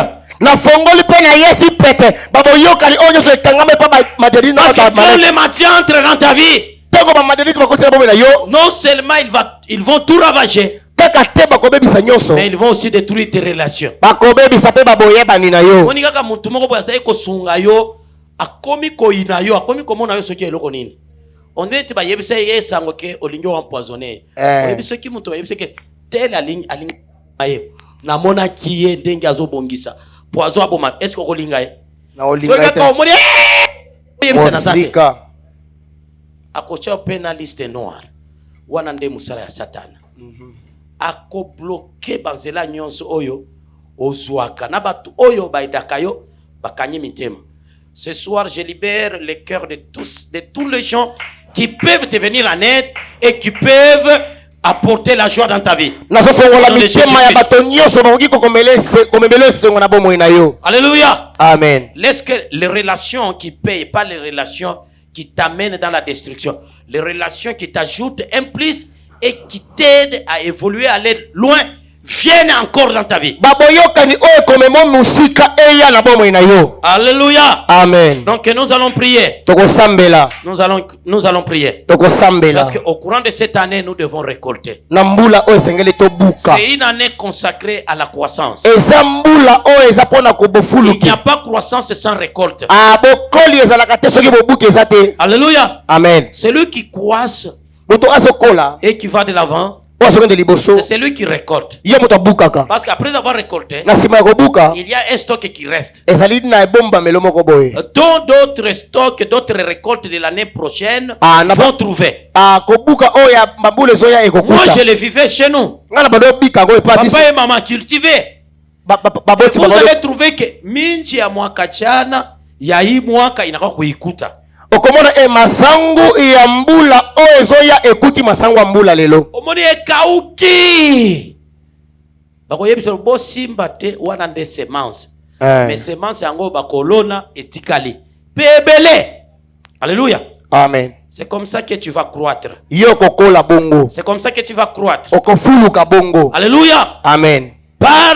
Na fongoli pe na yesi pete. Baboyokali oyo nyonso ekangama pa madeli na Parce que ba quand malek. les Madians entrent dans ta vie, Teko ba madeli ko bakotsela bombe na yo. non seulement ils vont tout ravager, Kaka te bakobebisa nyonso. mais ils vont aussi détruire tes relations. Bakobebisa pe baboyebani na yo. Moni kaka mutu moko boya sai kosunga yo, akomi koina yo, akomi komona yo soki eloko nini. On dit te ba yebisa ye sango ke olingo empoisonné. Yebisa ki mutu yebisa ke tel aling aye. Na mona kiye ndenge azobongisa. Poison aboma. Est-ce que kolinga ye? Na olinga Soki ka omoni yebisa na sate. Mosika. Akocha penaliste noir. Wana nde musala ya Satan. Ako bloquer banzela nyonso oyo ozwaka na batu oyo baidaka yo bakanyi mitema. Ce soir je libère le cœur de tous les gens qui peuvent te venir en aide et qui peuvent apporter la joie dans ta vie. Nasofongola mitema ya bato nyonso bakoki komemela esengo na bomoi na yo. Alléluia. Amen. Laisse que les relations qui payent, pas les relations qui t'amènent dans la destruction. Les relations qui t'ajoutent un plus et qui t'aident à évoluer, à aller loin viennent encore dans ta vie. Alléluia. Amen. Donc nous allons prier. Nous allons prier. Parce qu'au courant de cette année, nous devons récolter. C'est une année consacrée à la croissance. Il n'y a pas croissance sans récolte. Alléluia. Amen. Celui qui croisse et qui va de l'avant, c'est celui qui récolte. Parce qu'après avoir récolté, il y a un stock qui reste. Dont d'autres stocks, d'autres récoltes de l'année prochaine vont trouver. Moi, je les vivais chez nous. Papa et maman cultivaient. Vous allez trouver que minji ya mwaka jana ya hii mwaka inakuwa kuikuta. Okomona masangu ya mbula oezoya ekuti masangu ya mbula lelo. Omoni ekauki. Bakoyebisa bo simba te wana nde semence. Mais semence yango bakolona etikali. Pebele. Alléluia. Amen. C'est comme ça que tu vas croître. Yokokola bongo. C'est comme ça que tu vas croître. Okofuluka bongo. Alléluia. Amen. Par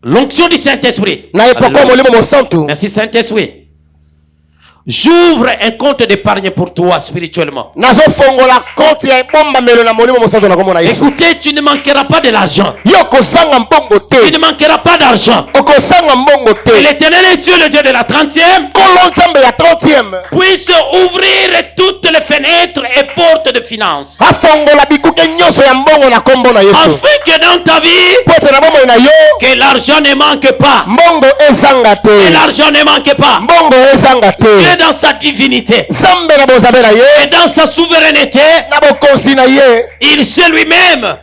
l'onction du Saint-Esprit. Merci Saint-Esprit. J'ouvre un compte d'épargne pour toi spirituellement. Écoutez, tu ne manqueras pas de l'argent. Tu ne manqueras pas d'argent. Et l'Éternel est Dieu, le Dieu de la 30e, puisse ouvrir toutes les fenêtres et portes de finances. Afin que dans ta vie, que l'argent ne manque pas. Que l'argent ne manque pas. Et dans sa divinité et dans sa souveraineté, il sait lui-même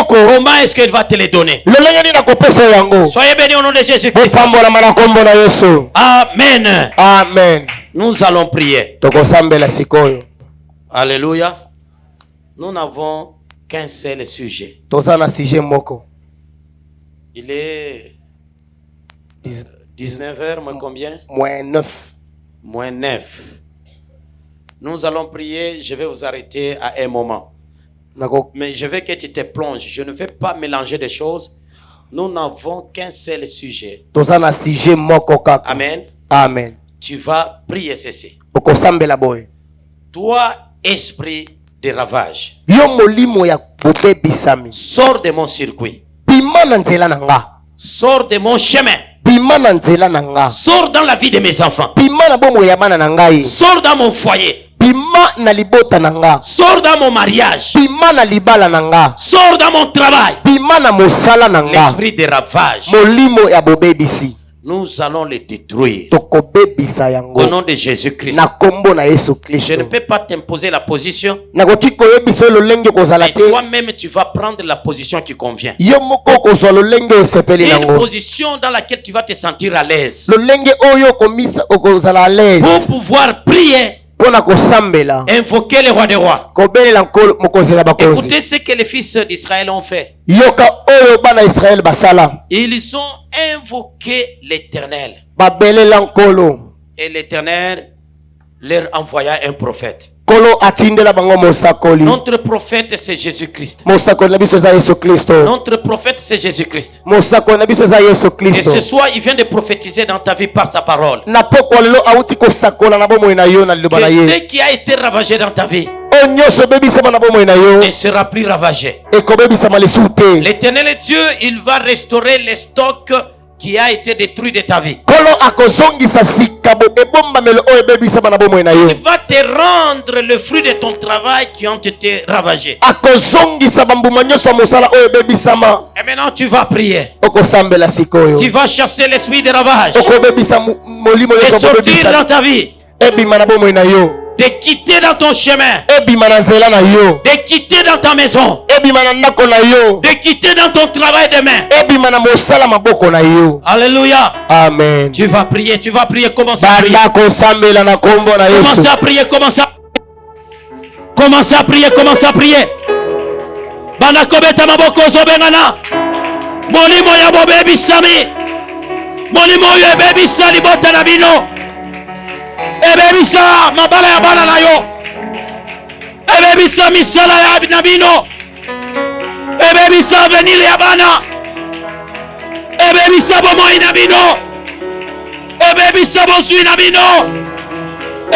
comment est-ce qu'il va te les donner. Soyez bénis au nom de Jésus-Christ. Amen. Amen. Nous allons prier. Alléluia. Nous n'avons qu'un seul sujet. Il est 19h, moins combien? Moins 9. Moins 9. Nous allons prier. Je vais vous arrêter à un moment. Mais je veux que tu te plonges. Je ne vais pas mélanger des choses. Nous n'avons qu'un seul sujet. Amen. Amen. Tu vas prier ceci. Toi, esprit de ravage, sors de mon circuit. Sors de mon chemin. Sors dans la vie de mes enfants. Sors dans mon foyer. Sors dans mon mariage. Sors dans mon travail. L'esprit de ravage, nous allons les détruire au nom de Jésus-Christ. Je ne peux pas t'imposer la position, mais toi-même tu vas prendre la position qui convient. Une position dans laquelle tu vas te sentir à l'aise pour pouvoir prier, invoquer le roi des rois. Écoutez ce que les fils d'Israël ont fait. Ils ont invoqué l'Éternel. Et l'Éternel leur envoya un prophète. Notre prophète c'est Jésus-Christ. Notre prophète c'est Jésus-Christ. Et ce soir il vient de prophétiser dans ta vie par sa parole que ce qui a été ravagé dans ta vie ne sera plus ravagé. L'Éternel Dieu, il va restaurer les stocks qui a été détruit de ta vie. Il va te rendre le fruit de ton travail qui ont été ravagés. Et maintenant tu vas prier. Tu vas chasser l'esprit de ravage et sortir dans ta vie, de quitter dans ton chemin, de quitter dans ta maison, de quitter dans ton travail de main. Alléluia. Amen. Tu vas prier, commence à prier. Commence à prier. Banakobeta maboko zobengana. Molimo ya bobebi sami. Molimo ya bebi sali bota na bino. Ebebisa mabala ya bana na yo. Ebebisa misala ya na bino. ebebisa avenir ya bana, ebebisa bomoi na bino, ebebisa bozwi na bino,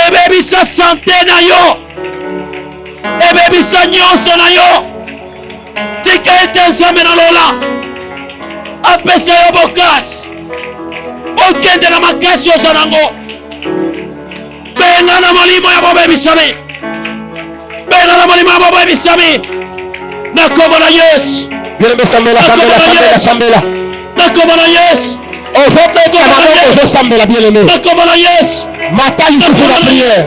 ebebisa sante na yo, ebebisa nyonso na yo. Tika ete nzambe na lola apesa yo bokasi, okende na makasi oza nango. Benga na molimo ya bobebisami, benga na molimo ya bobebisami na kombo na Yesu. Bien-aimé, sambela, sambela, sambela, sambela. Na kombo na Yesu. Ozobeta na moko ozosambela, bien-aimé. Na kombo na Yesu. Mata lisusu na prière.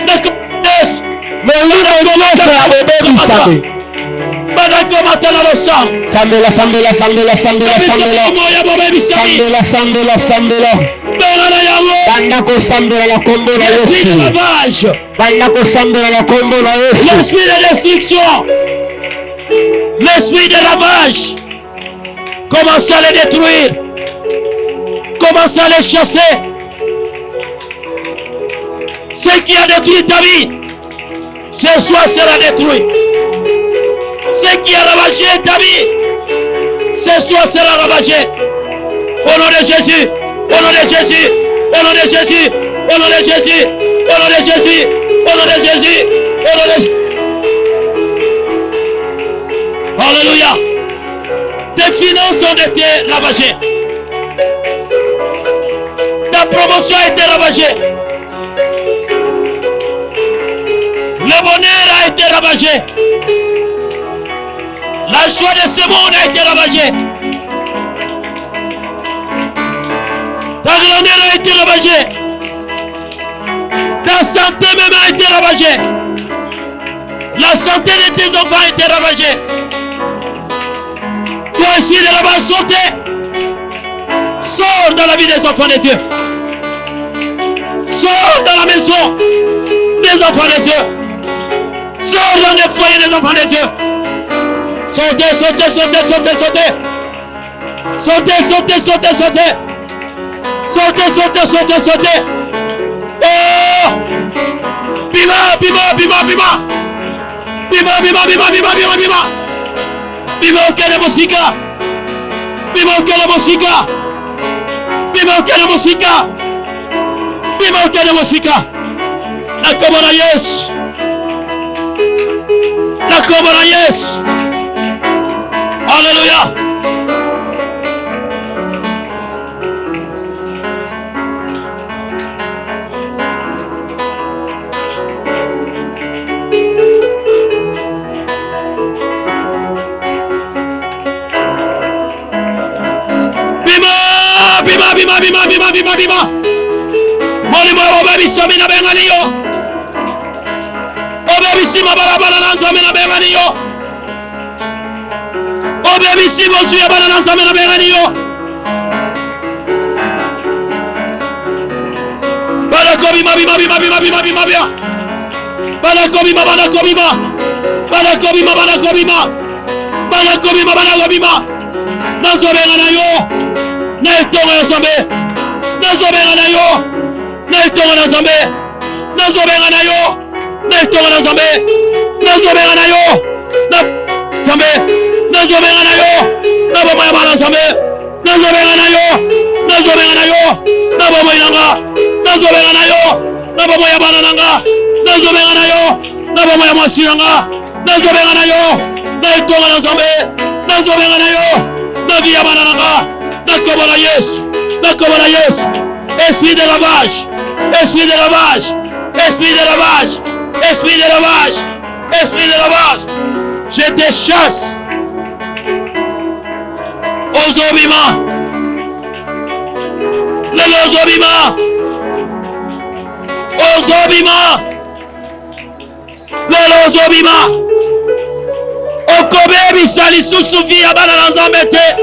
Na kombo na Yesu. Molimo nyonso ya bobebisami. Banakomata na losambo. Sambela, sambela, sambela, sambela, sambela. Sambela, sambela, sambela. Banda kosambela na kombo na Yesu. Banda kosambela na kombo na Yesu. L'esprit de destruction, l'esprit de ravage, commence à les détruire, commence à les chasser. Ce qui a détruit ta vie, ce soir sera détruit. Ce qui a ravagé ta vie, ce soir sera ravagé. Au nom de Jésus, au nom de Jésus, au nom de Jésus, au nom de Jésus, au nom de Jésus, au nom de Jésus, au nom de Jésus. Alléluia. Tes finances ont été ravagées. Ta promotion a été ravagée. Le bonheur a été ravagé. La joie de ce monde a été ravagée. Ta grandeur a été ravagée. Ta santé même a été ravagée. La santé de tes enfants a été ravagée. Toi aussi de là-bas, sortez. Sors dans la vie des enfants de Dieu. Sors dans la maison des enfants de Dieu. Sors dans les foyers des enfants de Dieu. Sautez, sautez, sautez, sautez, sautez. Sautez, sautez, sautez, sautez. Sautez, sautez, sautez, sautez. Oh! Bima, bima, bima, bima. Bima, bima, bima, bima, bima, bima. Bima, quelle musique. Bima, quelle musique. Bima, quelle musique. Bima, quelle musique. La komona Yesu. La komona Yesu. Alléluia. Bima, bima, bima, bima, bima, bima. Molimo obebisami na bengani yo. Obebisima barabara na nzame na bengani yo. Obebisi bozu ya bana na nzame na bengani yo. Banako bima, bima, bima, bima, bima, bima, bima. Banako bima, banako bima. Banako bima, banako bima. Banako bima, banako bima. Nazo bengana yo. Na itongo ya Nzambe. Nazo bengana yo. Na itongo na Nzambe. Nazo bengana yo. Na itongo na Nzambe. Nazo bengana yo. Na Nzambe. Nazo bengana yo. Na bomo ya bana Nzambe. Nazo bengana yo. Nazo bengana yo. Na bomo inanga. Nazo bengana yo. Na bomo ya bana nanga. Nazo bengana yo. Na bomo ya mwasi nanga. Nazo bengana yo. Na itongo na Nzambe. Nazo bengana yo. Na vi ya bana nanga. La komona Yesu. La komona Yesu. Esprit de lavage. Esprit de lavage. Esprit de lavage. Esprit de lavage. Esprit de lavage. Je te chasse. Ozobima. Lelo ozobima. Ozobima. Lelo ozobima. Okobebisa lisusu vi ya bana na Nzambe te.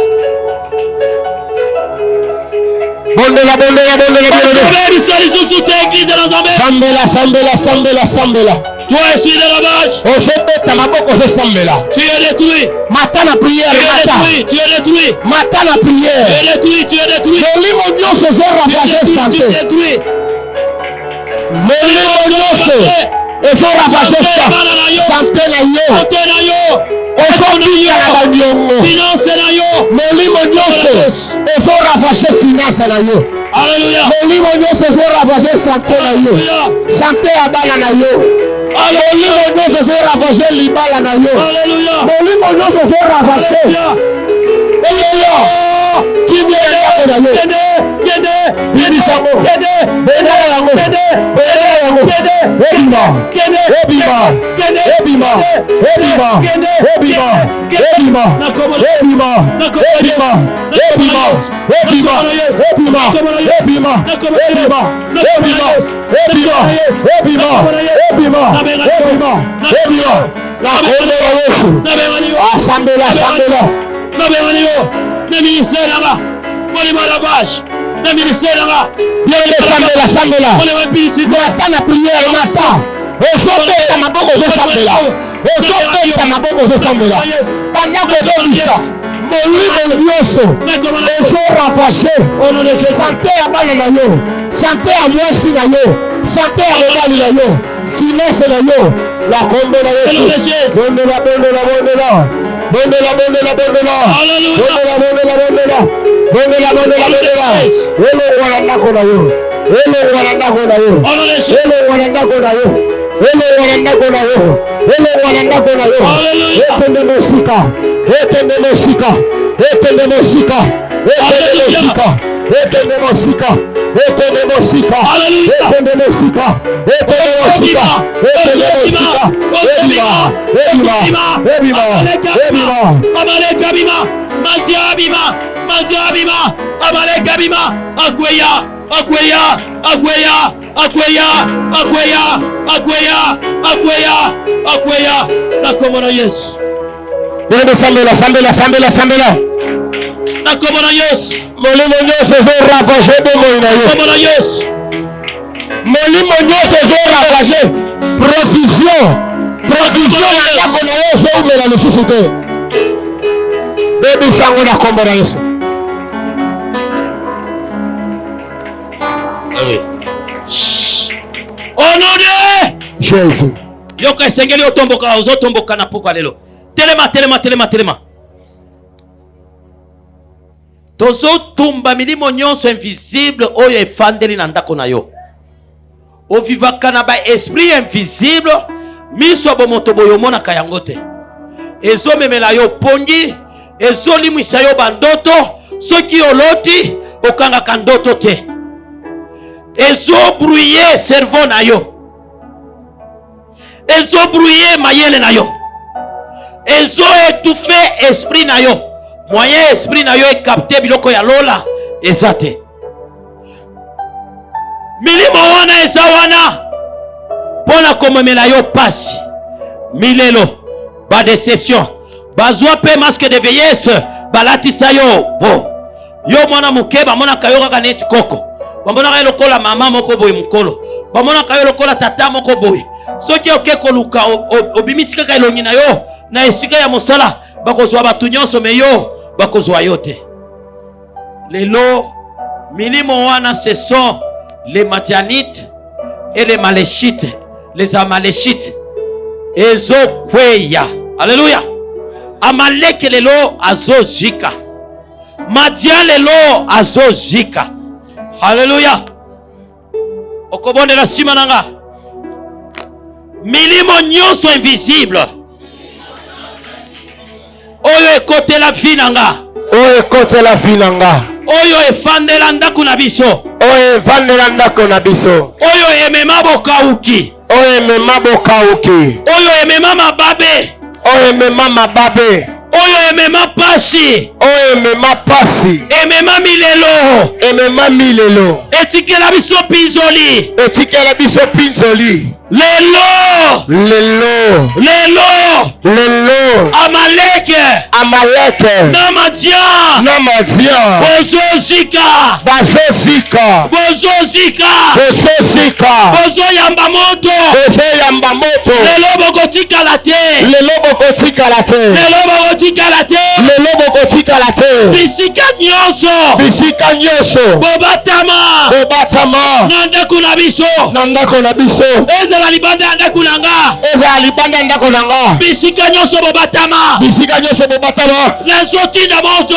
Bondela, bondela, bondela, bondela. Okobebisa lisusu te église na Nzambe. Sambela, sambela, sambela, sambela. Toi esprit de lavage. Ozobeta maboko ozosambela. Tu es détruit. Mata na prière, Tu es mata. détruit. Tu es détruit. Mata na prière. Tu es détruit. Tu es détruit. Molimo nyonso Tu ozoravage es santé. détruit. Molimo nyonso ezo ravager santé na yo ozobika na baniongo molimo nyonso ezo ravager finance na yo molimo nyonso ezo ravager santé na yo santé ya bana na yo molimo nyonso ezo ravager libala na yo molimo nyonso ezo ravager kimia ya ndako na yo bibisango bendela yango ebima sambela ata na priere masa ozobeta maboko ozosambela bandako ezobisa molimo nyonso ezoravager sante ya bana na yo sante ya mwasi na yo sante ya mobali na yo finance na yo la kombo na yesu bondela elongwa na ndako na yo ekende mosika akweya na kombo na Yesu. Sambela na kombo na Yesu. Molimo nyonso ezoravager bomoi na yo. Kombo na Yesu. Molimo nyonso ezoravager provision na ndako na yo ezoumela lisusu te. Bebisango na kombo na Yesu. Au nom de Jésus. Yoka esengeli otomboka na poko lelo. Telema. Tozo tumba milimo nyonso invisible oyo efandeli na ndako na yo. Ovivaka na ba esprit invisible miso bomoto boyo mona kayango te. Ezo memela yo pongi, ezo limwisa yo bandoto, soki oloti okanga kandoto te. Ezo brouiller cerveau na yo. Ezo brouiller mayele na yo. Ezo étouffer esprit na yo. Moyen esprit na yo e capter biloko ya lola ezate. Milimo wana eza wana pona komemela yo pasi. Milelo ba déception. Bazwa pe masque de vieillesse balatisa yo. Bo. Yo mwana mukeba mona kayoka kaneti koko. Bamona kayo lokola mama moko boy mukolo. Bamona kayo lokola tata moko boy. Soki okeko luka obimisika ka elongi na yo na esika ya mosala bakozwa batu nyonso me yo bakozwa yote. Lelo milimo wana ce sont les Madianites et les Maléchites, les Amaléchites. Ezo kweya. Alléluia. Amalek lelo azozika. Madian lelo azozika. Alléluia. Okobonde la simananga. Milimo nyonso invisible. Oyo ekote la finanga. Oyo efandela ndako na biso. Oyo emema bokauki. Oyo emema mababe. Oyo emema pasi. Emema milelo. Etikela biso pinzoli. Lelo. Amaleke. Namadian. Bozozika. Bozo yamba moto. Lelo bokotika la te. botikala te bisika nyonso bobatama na ndako na biso ezala libanda ya ndako na nga bisika nyonso bobatama nazotinda moto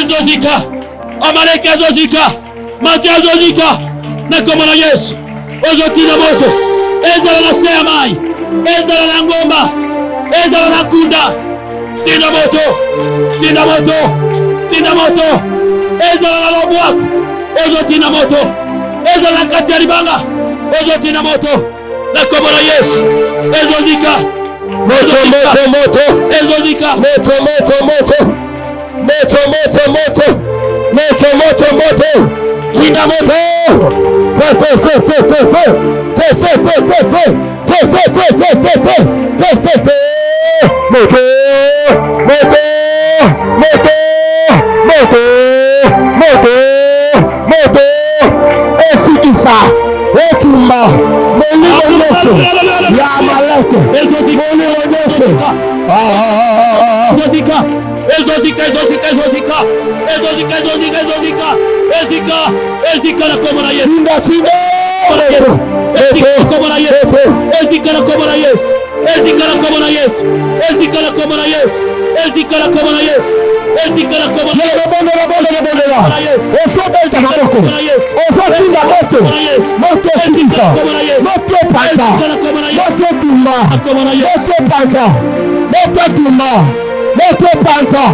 ezozika amaleki azozika mati azozika na kombo na Yesu ozotinda moto ezala na se ya mai ezala na ngomba ezala na kunda tinda moto ezala na lobwaku ozotinda moto ezala na kati ya libanga ozotinda moto na kombo na Yesu ezozika moto ezozika moto tinda moto esikisa etumba molimo nyonso ya Amaleki molimo nyonso ezika na kombo na Yesu ezika na kombo na Yesu ezika na kombo na Yesu ezika na kombo na Yesu ezika na kombo na Yesu ezika na kombo na Yesu ezika na kombo na Yesu osobeta na moko osotinda moto moto sikisa moto panta moto tumba moto panta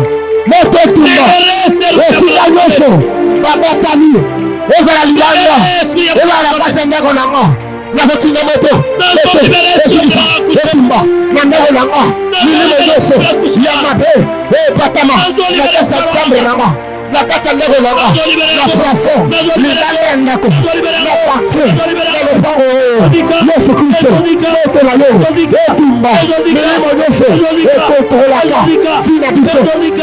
esika nyonso babatami ezala libanda ezala na kati ya ndako na nga nazotinda moto etumba na ndako na nga milimo nyonso ya mabe ebatama na kati ya chambre na nga na kati ya ndako na nga na plafond libanda ya ndako na parfum na lopango Yesu Kristo moto na yo etumba milimo nyonso ekokolaka fina biso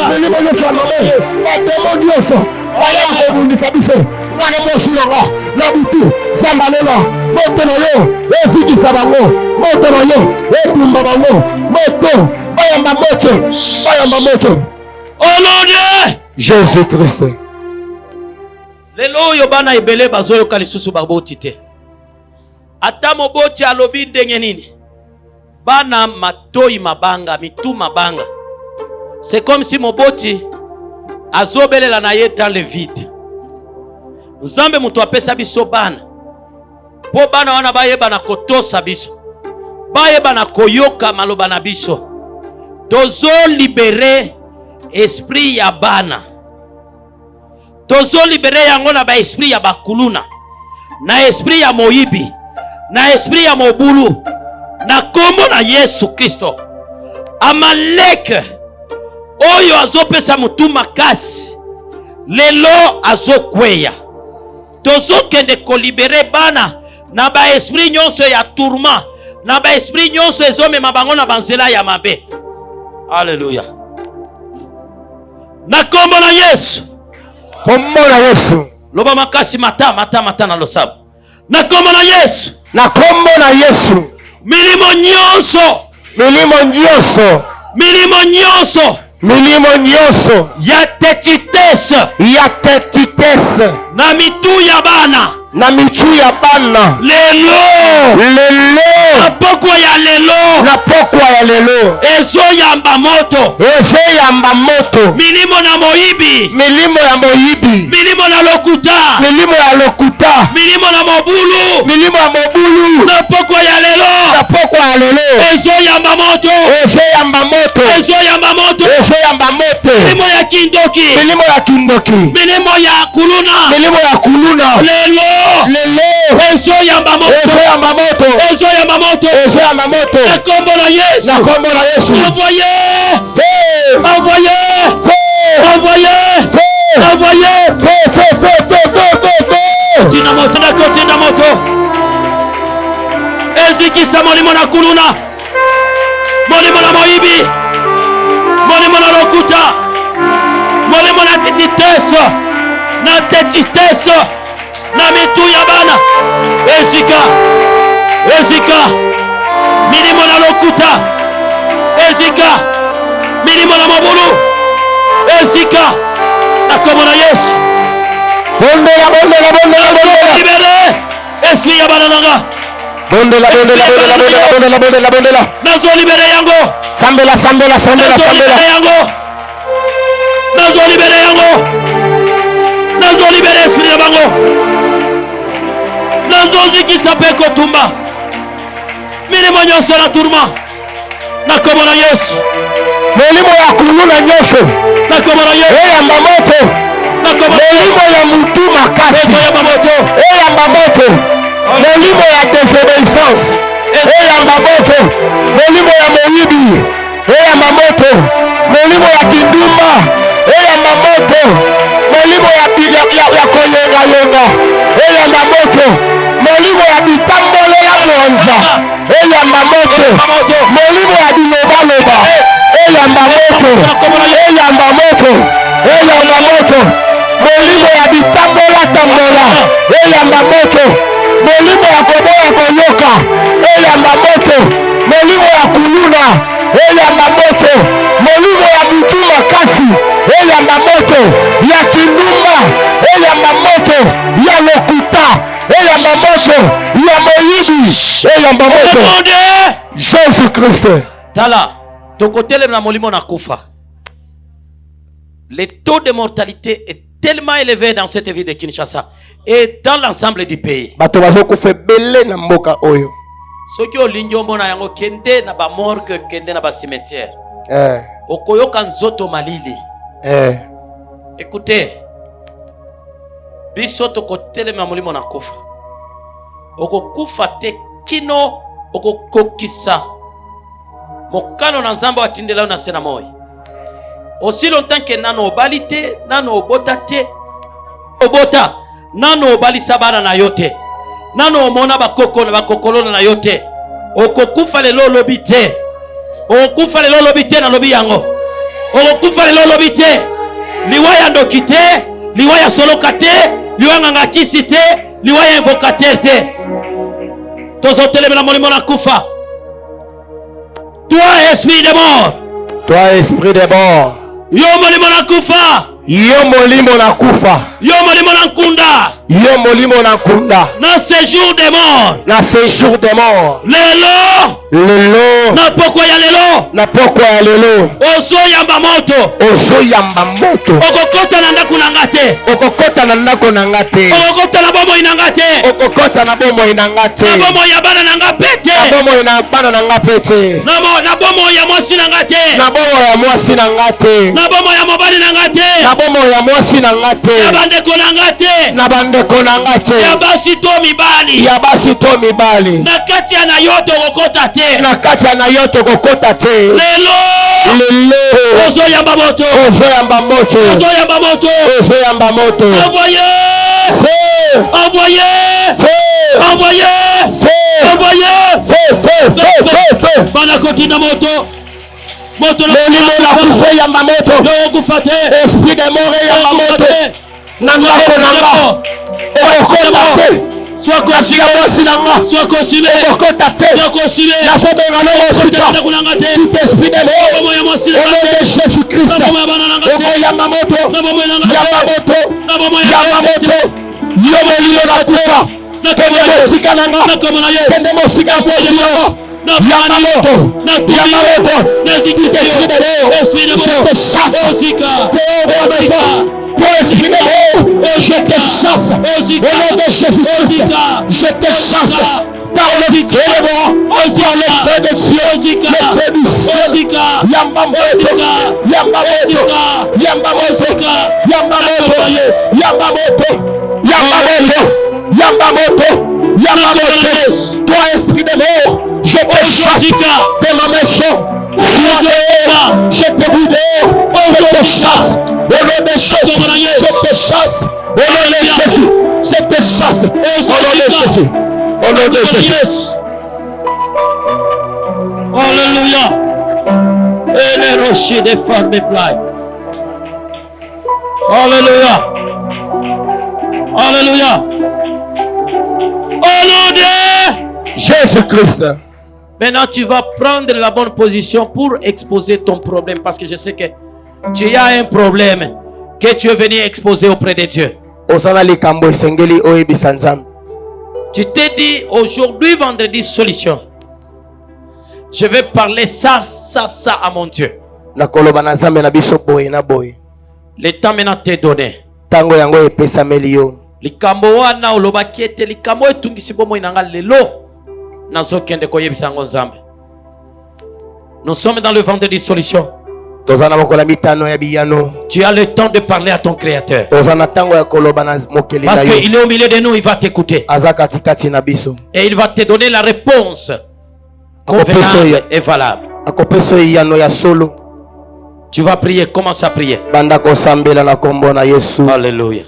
milimo nyonso ya mame batemo nyonso baya kobundisa biso mwana mwasi na nga na butu sambalela moto na yo ezikisa bango moto na yo etumba bango moto bayamba moto au nom de Jésus Christ. Lelo oyo bana ebele bazoyoka lisusu baboti te ata moboti alobi ndenge nini bana matoi mabanga mitu mabanga c'est comme si moboti azobelela na ye dans le vide. Nzambe mutu apesa biso bana po bana wana bayeba na kotosa biso bayeba na koyoka maloba na biso tozo libere esprit ya bana tozo libere yango na ba esprit ya bakuluna na esprit ya moyibi na esprit ya mobulu na kombo na Yesu Kristo. Amalek oyo azopesa mutu makasi lelo azokweya tozokende kolibere bana na ba esprit nyonso ya tourment na ba esprit nyonso ezomema bango na banzela ya mabe. Haleluya. Na kombo na Yesu. Kombo na Yesu. Loba makasi mata na losabu. Na kombo na Yesu. Na kombo na Yesu. Milimo nyonso ya tetitese na mitu ya bana lelo na pokwa ya lelo ezo yamba moto milimo na moyibi milimo na lokuta milimo na mobulu na pokwa ya lelo ezo yamba moto milimo ya kindoki milimo ya kuluna lelo ezoyamba moto nakombo na Yesu envoyez tina moto ezikisa molimo na kuluna, molimo na moyibi, molimo na lokuta, molimo na tetiteso na mitu ya bana. Ezika milimo na lokuta, ezika milimo na mabulu, ezika na kombo na Yesu. Bondela libere esprit ya bana nanga. Bondela nazo libere yango. Sambela yango. Nazo libere esprit ya bango. Nazo zikisa pe kotumba milimo nyonso na turma na kombo na Yesu. Molimo ya kuluna nyonso na kombo na Yesu. Eyamba moto na kombo na Yesu. Molimo ya mutu makasi eyamba moto. Molimo ya désobéissance eyamba moto. Molimo ya moyibi eyamba moto. Molimo ya kindumba eyamba moto. Molimo ya koyenga eyamba moto. Molimo ya bitambole ya mwanza eyamba moto. Molimo ya bilobaloba eyamba moto. Molimo ya bitambola eyamba moto. Molimo ya koboya koyoka eyamba moto. Molimo ya kuluna eyamba moto. Molimo ya bitu makasi eyamba moto. Ya kindumba eyamba moto. Ya lokuta eyamba moto. Ya moyibi eyamba moto. Jésus Christ. Tala tokotele na molimo na kufa. Le taux de mortalité est tellement élevé dans cette ville de Kinshasa et dans l'ensemble du pays. Bato bazokufa belé na mboka oyo. Soki olingi omona yango kende na ba morgue, kende na ba cimetière. Okoyoka nzoto malili. Écoutez. Biso tokotele na molimo na kufa. Okokufa te kino okokokisa. Mokano na nzambe watindela na sena moyi. Aussi longtemps que nano obalite, nano obotate, obota, nano obalisa bana na yote, nano omona bakokolo na yote, okokufa lelo lobite, na lobi yango, okokufa lelo lobite, liwaya ndokite, liwaya solokate, liwaya ngangakisite, liwaya invocaterte. Tozotele na molimo na kufa. Toi esprit de mort. Yo molimo na kufa. Yo molimo na nkunda. Na séjour des morts. Lelo. Na pokwa ya lelo. Ozo yamba moto. Okokota na ndako na ngate. Okokota na bomoi na ngate. Na bomoi ya bana na ngapete. Na bomoi ya mwasi na ngate. Na bomoi ya mobali na ngate. Ya bandeko na ngate. Ya basi to mibali. Na kati ya na yoto kokota te. Lelo. Ozo yamba moto. Envoyez. Bana kotina moto na kufa yamba moto. Esprit de mort yamba moto. Nangako. Sois consumé. La femme est tout esprit de mort. Au nom de Jésus-Christ. Yamamoto. Yamamoto, je te chasse. Toi, esprit de mort, je te chasse. Au nom de Jésus-Christ, je te chasse. Par le feu de mort, par le feu de Dieu, le feu du ciel. Yamamoto, Yamamoto, Yamamoto, Yamamoto, Yamamoto, Yamamoto, Yamamoto, Yamamoto. Toi, esprit de mort, je te chasse de ma maison. Je te boude, je te chasse. Au nom de Jésus, je te chasse. Au nom de Jésus, je te chasse. Au nom de Jésus. Au nom de Jésus. Alléluia. Et les rochers des femmes me plaît. Alléluia. Alléluia. Au nom de Jésus-Christ. Maintenant, tu vas prendre la bonne position pour exposer ton problème. Parce que je sais que tu as un problème que tu es venu exposer auprès de Dieu. Tu t'es dit aujourd'hui, vendredi, solution. Je vais parler ça à mon Dieu. Le temps maintenant t'est donné. Likambo wana olobaki ete likambo etungisi bomoi nanga lelo nazokende koyebisa ngo Nzambe. Nous sommes dans le vendredi solution. Tu as le temps de parler à ton Créateur. Parce qu'il est au milieu de nous, il va t'écouter. Et il va te donner la réponse convenable et valable. Tu vas prier, commence à prier. Alléluia.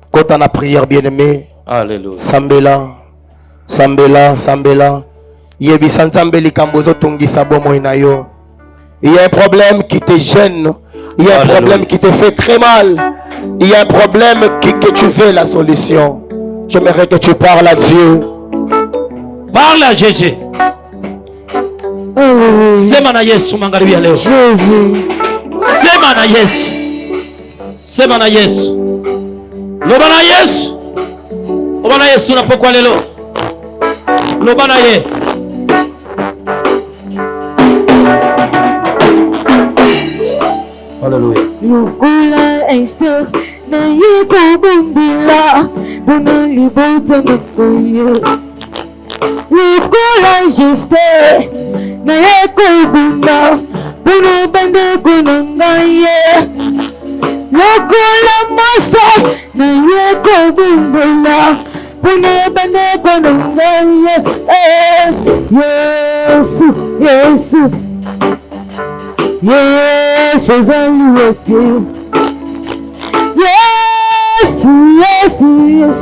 Quand on a prière bien-aimé, Alléluia. Sambela, Sambela, Sambela. Il y a un problème qui te gêne. Il y a un problème qui te fait très mal. Il y a un problème que tu veux la solution. J'aimerais que tu parles à Dieu. Parle à Jésus. Sema Yesu mangaruya leo. Sema na Yesu. Sema na Yesu. Loba na Yesu. Loba na Yesu unapokuwa lelo. Loba na ye. Hallelujah. Lukula esta na yeko bumbila buna libota na koyo. Lukula jifte na yeko bunda buna bande kunangaye. Lukula masa na yeko bumbila buna bande kunangaye. Yesu, Yesu. Yes, as I look you. Yes, yes, yes.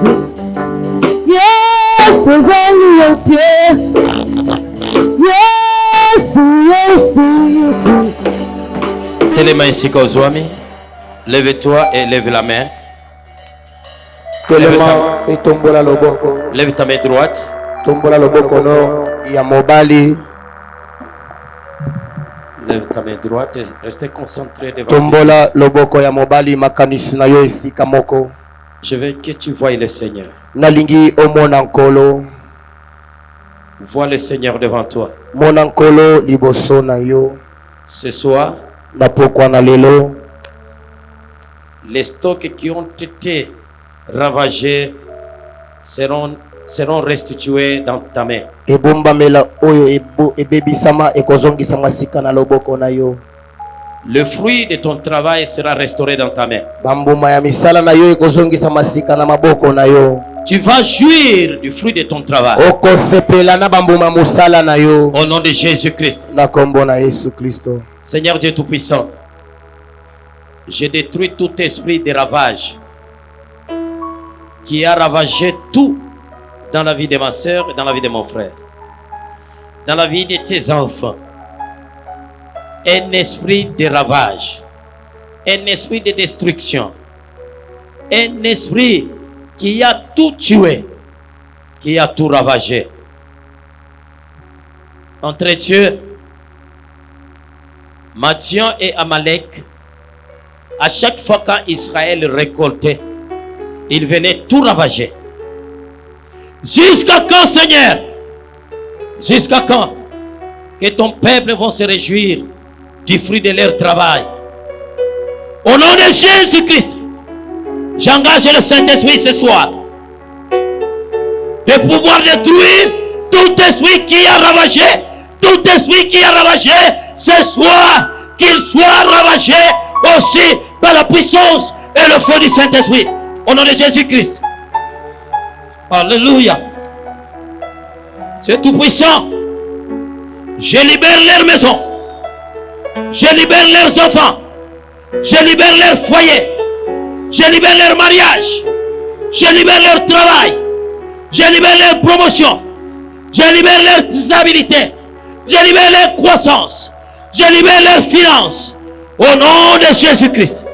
Yes, as I look you. Yes, yes, yes. Telle les mains ici Kozwami. Lève-toi et lève la main. Lève ta main droite. Tombola loboko no ya mobali. Lève ta main droite et restez concentré devant Tombola loboko ya mobali makanisi na yo esika moko. Je veux que tu voies le Seigneur. Nalingi omona nkolo. Vois le Seigneur devant toi. Mona nkolo liboso na yo. Ce soir, na pokwa na lelo. Les stocks qui ont été ravagés seront restitués dans ta main. Ebombamela oyo ebebisama ekozongisa sika na loboko na yo. Le fruit de ton travail sera restauré dans ta main. Bambuma ya misala na yo ekozongisa sika na maboko na yo. Tu vas jouir du fruit de ton travail. Okosepela na bambuma musala na yo. Au nom de Jésus-Christ. Na kombo na Yesu Kristo. Seigneur Dieu Tout-Puissant, je détruis tout esprit de ravage qui a ravagé tout dans la vie de ma soeur et dans la vie de mon frère, dans la vie de tes enfants. Un esprit de ravage, un esprit de destruction, un esprit qui a tout tué, qui a tout ravagé. Entre Dieu, Madian et Amalek, à chaque fois quand Israël récoltait, il venait tout ravager. Jusqu'à quand, Seigneur? Jusqu'à quand? que ton peuple va se réjouir du fruit de leur travail. Au nom de Jésus-Christ, j'engage le Saint-Esprit ce soir de pouvoir détruire tout esprit qui a ravagé, tout esprit qui a ravagé ce soir, qu'il soit ravagé aussi par la puissance et le feu du Saint-Esprit. Au nom de Jésus-Christ. Alléluia. C'est tout puissant. Je libère leur maison. Je libère leurs enfants. Je libère leur foyer. Je libère leur mariage. Je libère leur travail. Je libère leur promotion. Je libère leur stabilité. Je libère leur croissance. Je libère leurs finances. Au nom de Jésus-Christ.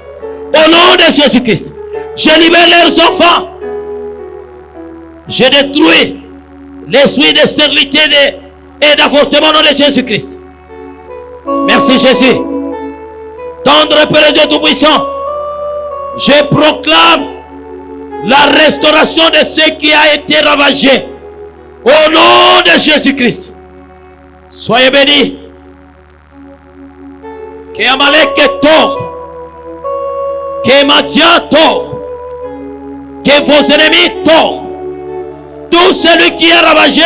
Au nom de Jésus-Christ. Je libère leurs enfants. Je détruis l'esprit de stérilité et d'avortement au nom de Jésus-Christ. Merci Jésus. Tendre Père Dieu Tout-Puissant, je proclame la restauration de ce qui a été ravagé. Au nom de Jésus-Christ. Soyez bénis. Que Amalek tombe. Que Madian tombe. Que vos ennemis tombent. Tout celui qui est ravagé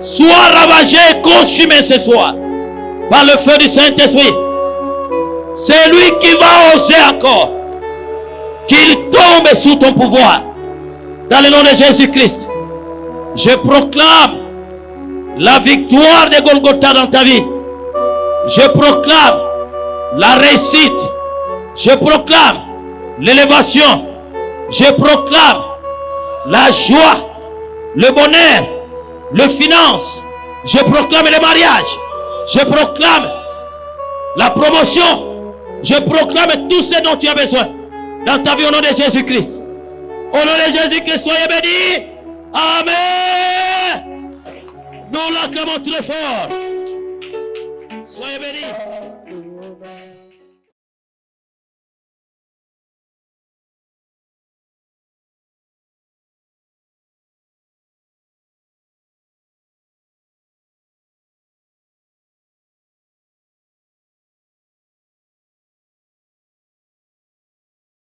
soit ravagé et consumé ce soir par le feu du Saint-Esprit. C'est lui qui va oser encore qu'il tombe sous ton pouvoir. Dans le nom de Jésus-Christ, je proclame la victoire de Golgotha dans ta vie. Je proclame la réussite. Je proclame l'élévation. Je proclame la joie, le bonheur, le finance. Je proclame le mariage. Je proclame la promotion. Je proclame tout ce dont tu as besoin dans ta vie au nom de Jésus-Christ. Au nom de Jésus-Christ, soyez bénis. Amen. Nous l'acclamons très fort. Soyez bénis.